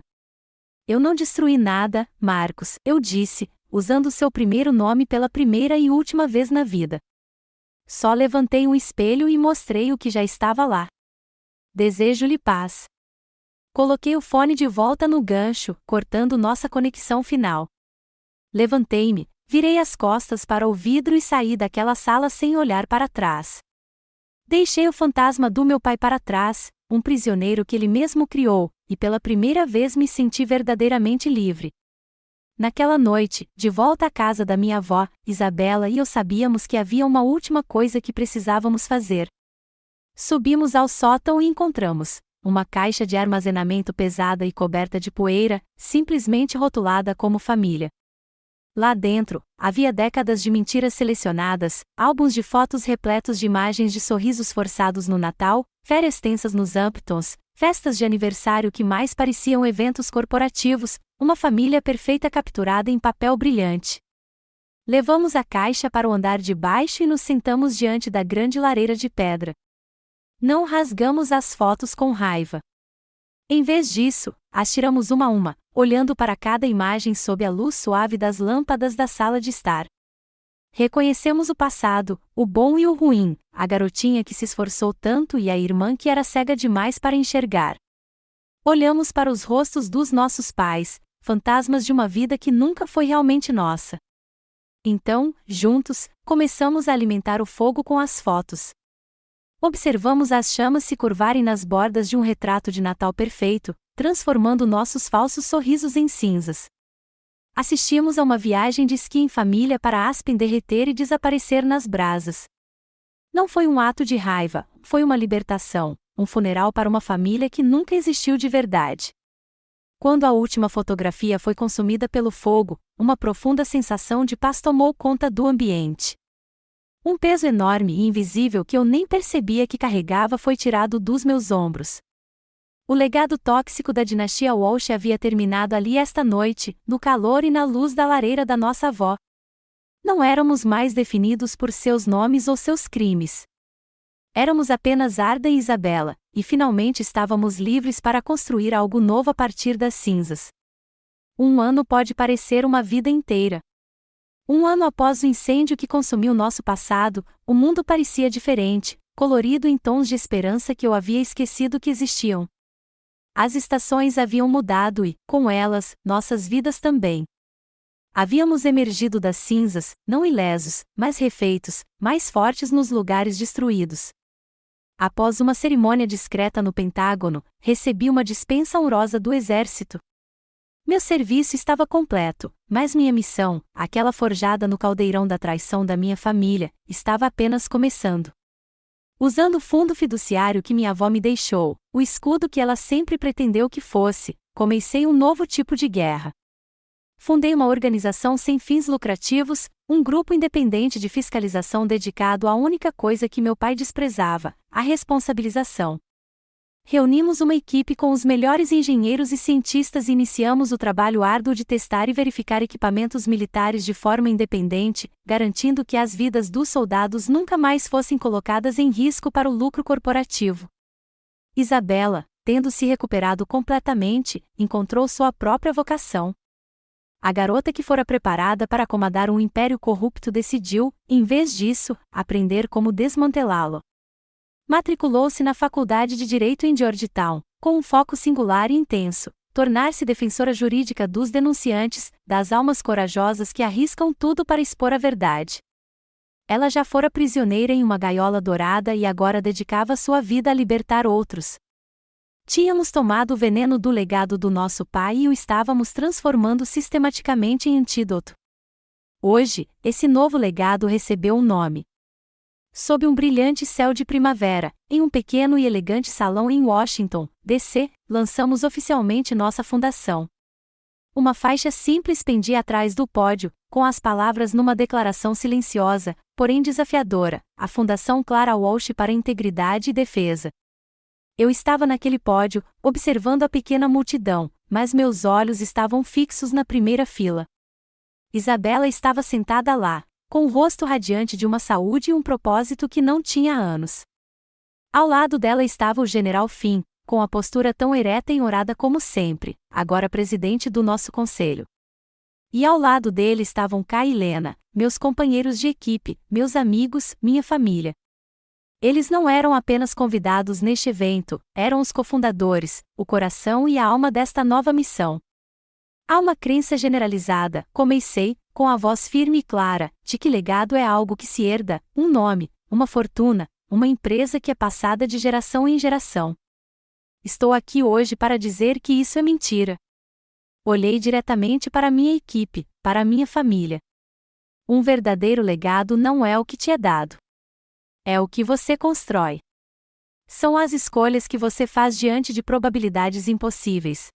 A: "Eu não destruí nada, Marcos", eu disse, usando seu primeiro nome pela primeira e última vez na vida. "Só levantei um espelho e mostrei o que já estava lá. Desejo-lhe paz." Coloquei o fone de volta no gancho, cortando nossa conexão final. Levantei-me, virei as costas para o vidro e saí daquela sala sem olhar para trás. Deixei o fantasma do meu pai para trás, um prisioneiro que ele mesmo criou, e pela primeira vez me senti verdadeiramente livre. Naquela noite, de volta à casa da minha avó, Isabela e eu sabíamos que havia uma última coisa que precisávamos fazer. Subimos ao sótão e encontramos uma caixa de armazenamento pesada e coberta de poeira, simplesmente rotulada como família. Lá dentro, havia décadas de mentiras selecionadas, álbuns de fotos repletos de imagens de sorrisos forçados no Natal, férias tensas nos Hamptons, festas de aniversário que mais pareciam eventos corporativos, uma família perfeita capturada em papel brilhante. Levamos a caixa para o andar de baixo e nos sentamos diante da grande lareira de pedra. Não rasgamos as fotos com raiva. Em vez disso, as tiramos uma a uma, olhando para cada imagem sob a luz suave das lâmpadas da sala de estar. Reconhecemos o passado, o bom e o ruim, a garotinha que se esforçou tanto e a irmã que era cega demais para enxergar. Olhamos para os rostos dos nossos pais, fantasmas de uma vida que nunca foi realmente nossa. Então, juntos, começamos a alimentar o fogo com as fotos. Observamos as chamas se curvarem nas bordas de um retrato de Natal perfeito, transformando nossos falsos sorrisos em cinzas. Assistimos a uma viagem de esqui em família para Aspen derreter e desaparecer nas brasas. Não foi um ato de raiva, foi uma libertação, um funeral para uma família que nunca existiu de verdade. Quando a última fotografia foi consumida pelo fogo, uma profunda sensação de paz tomou conta do ambiente. Um peso enorme e invisível que eu nem percebia que carregava foi tirado dos meus ombros. O legado tóxico da dinastia Walsh havia terminado ali esta noite, no calor e na luz da lareira da nossa avó. Não éramos mais definidos por seus nomes ou seus crimes. Éramos apenas Arda e Isabela, e finalmente estávamos livres para construir algo novo a partir das cinzas. Um ano pode parecer uma vida inteira. Um ano após o incêndio que consumiu nosso passado, o mundo parecia diferente, colorido em tons de esperança que eu havia esquecido que existiam. As estações haviam mudado e, com elas, nossas vidas também. Havíamos emergido das cinzas, não ilesos, mas refeitos, mais fortes nos lugares destruídos. Após uma cerimônia discreta no Pentágono, recebi uma dispensa honrosa do Exército. Meu serviço estava completo, mas minha missão, aquela forjada no caldeirão da traição da minha família, estava apenas começando. Usando o fundo fiduciário que minha avó me deixou, o escudo que ela sempre pretendeu que fosse, comecei um novo tipo de guerra. Fundei uma organização sem fins lucrativos, um grupo independente de fiscalização dedicado à única coisa que meu pai desprezava, a responsabilização. Reunimos uma equipe com os melhores engenheiros e cientistas e iniciamos o trabalho árduo de testar e verificar equipamentos militares de forma independente, garantindo que as vidas dos soldados nunca mais fossem colocadas em risco para o lucro corporativo. Isabela, tendo se recuperado completamente, encontrou sua própria vocação. A garota que fora preparada para comandar um império corrupto decidiu, em vez disso, aprender como desmantelá-lo. Matriculou-se na Faculdade de Direito em Georgetown, com um foco singular e intenso: tornar-se defensora jurídica dos denunciantes, das almas corajosas que arriscam tudo para expor a verdade. Ela já fora prisioneira em uma gaiola dourada e agora dedicava sua vida a libertar outros. Tínhamos tomado o veneno do legado do nosso pai e o estávamos transformando sistematicamente em antídoto. Hoje, esse novo legado recebeu um nome. Sob um brilhante céu de primavera, em um pequeno e elegante salão em Washington, D.C., lançamos oficialmente nossa fundação. Uma faixa simples pendia atrás do pódio, com as palavras numa declaração silenciosa, porém desafiadora: a Fundação Clara Walsh para a Integridade e Defesa. Eu estava naquele pódio, observando a pequena multidão, mas meus olhos estavam fixos na primeira fila. Isabela estava sentada lá, com o rosto radiante de uma saúde e um propósito que não tinha há anos. Ao lado dela estava o General Finn, com a postura tão ereta e orada como sempre, agora presidente do nosso conselho. E ao lado dele estavam Kai e Lena, meus companheiros de equipe, meus amigos, minha família. Eles não eram apenas convidados neste evento, eram os cofundadores, o coração e a alma desta nova missão. Há uma crença generalizada, comecei, com a voz firme e clara, de que legado é algo que se herda, um nome, uma fortuna, uma empresa que é passada de geração em geração. Estou aqui hoje para dizer que isso é mentira. Olhei diretamente para minha equipe, para minha família. Um verdadeiro legado não é o que te é dado. É o que você constrói. São as escolhas que você faz diante de probabilidades impossíveis.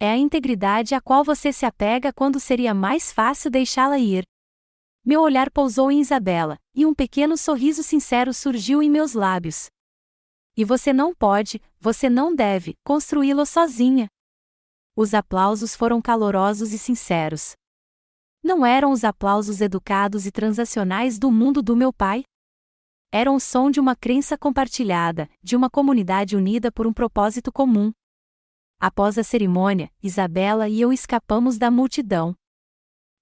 A: É a integridade a qual você se apega quando seria mais fácil deixá-la ir. Meu olhar pousou em Isabela, e um pequeno sorriso sincero surgiu em meus lábios. E você não deve, construí-lo sozinha. Os aplausos foram calorosos e sinceros. Não eram os aplausos educados e transacionais do mundo do meu pai? Eram o som de uma crença compartilhada, de uma comunidade unida por um propósito comum. Após a cerimônia, Isabela e eu escapamos da multidão.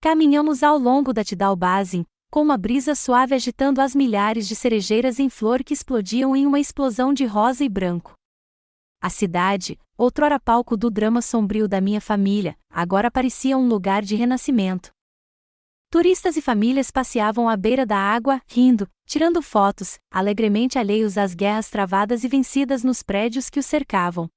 A: Caminhamos ao longo da Tidal Basin, com uma brisa suave agitando as milhares de cerejeiras em flor que explodiam em uma explosão de rosa e branco. A cidade, outrora palco do drama sombrio da minha família, agora parecia um lugar de renascimento. Turistas e famílias passeavam à beira da água, rindo, tirando fotos, alegremente alheios às guerras travadas e vencidas nos prédios que os cercavam.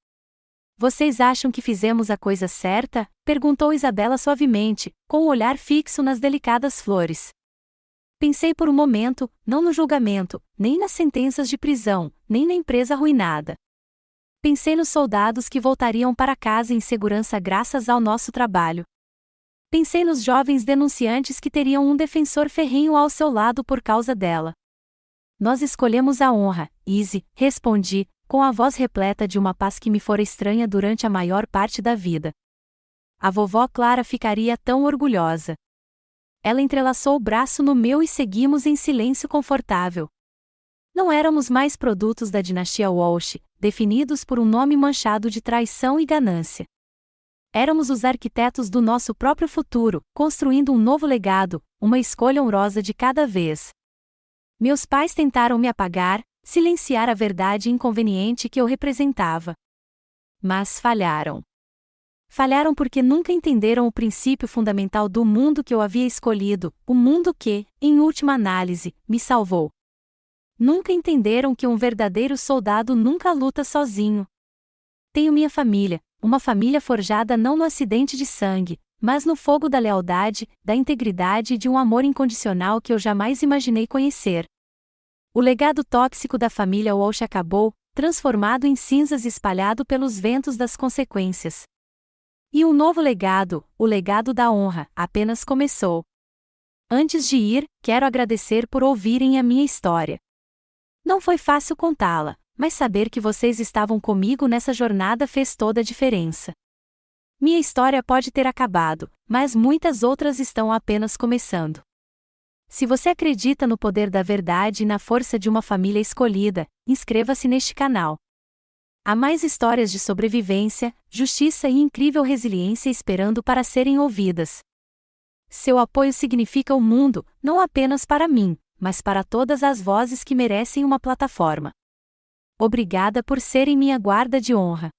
A: Vocês acham que fizemos a coisa certa? Perguntou Isabela suavemente, com o olhar fixo nas delicadas flores. Pensei por um momento, não no julgamento, nem nas sentenças de prisão, nem na empresa arruinada. Pensei nos soldados que voltariam para casa em segurança graças ao nosso trabalho. Pensei nos jovens denunciantes que teriam um defensor ferrenho ao seu lado por causa dela. Nós escolhemos a honra, Izzy, respondi, com a voz repleta de uma paz que me fora estranha durante a maior parte da vida. A vovó Clara ficaria tão orgulhosa. Ela entrelaçou o braço no meu e seguimos em silêncio confortável. Não éramos mais produtos da dinastia Walsh, definidos por um nome manchado de traição e ganância. Éramos os arquitetos do nosso próprio futuro, construindo um novo legado, uma escolha honrosa de cada vez. Meus pais tentaram me apagar, silenciar a verdade inconveniente que eu representava. Mas falharam. Falharam porque nunca entenderam o princípio fundamental do mundo que eu havia escolhido, o mundo que, em última análise, me salvou. Nunca entenderam que um verdadeiro soldado nunca luta sozinho. Tenho minha família, uma família forjada não no acidente de sangue, mas no fogo da lealdade, da integridade e de um amor incondicional que eu jamais imaginei conhecer. O legado tóxico da família Walsh acabou, transformado em cinzas e espalhado pelos ventos das consequências. E um novo legado, o legado da honra, apenas começou. Antes de ir, quero agradecer por ouvirem a minha história. Não foi fácil contá-la, mas saber que vocês estavam comigo nessa jornada fez toda a diferença. Minha história pode ter acabado, mas muitas outras estão apenas começando. Se você acredita no poder da verdade e na força de uma família escolhida, inscreva-se neste canal. Há mais histórias de sobrevivência, justiça e incrível resiliência esperando para serem ouvidas. Seu apoio significa o mundo, não apenas para mim, mas para todas as vozes que merecem uma plataforma. Obrigada por serem minha guarda de honra.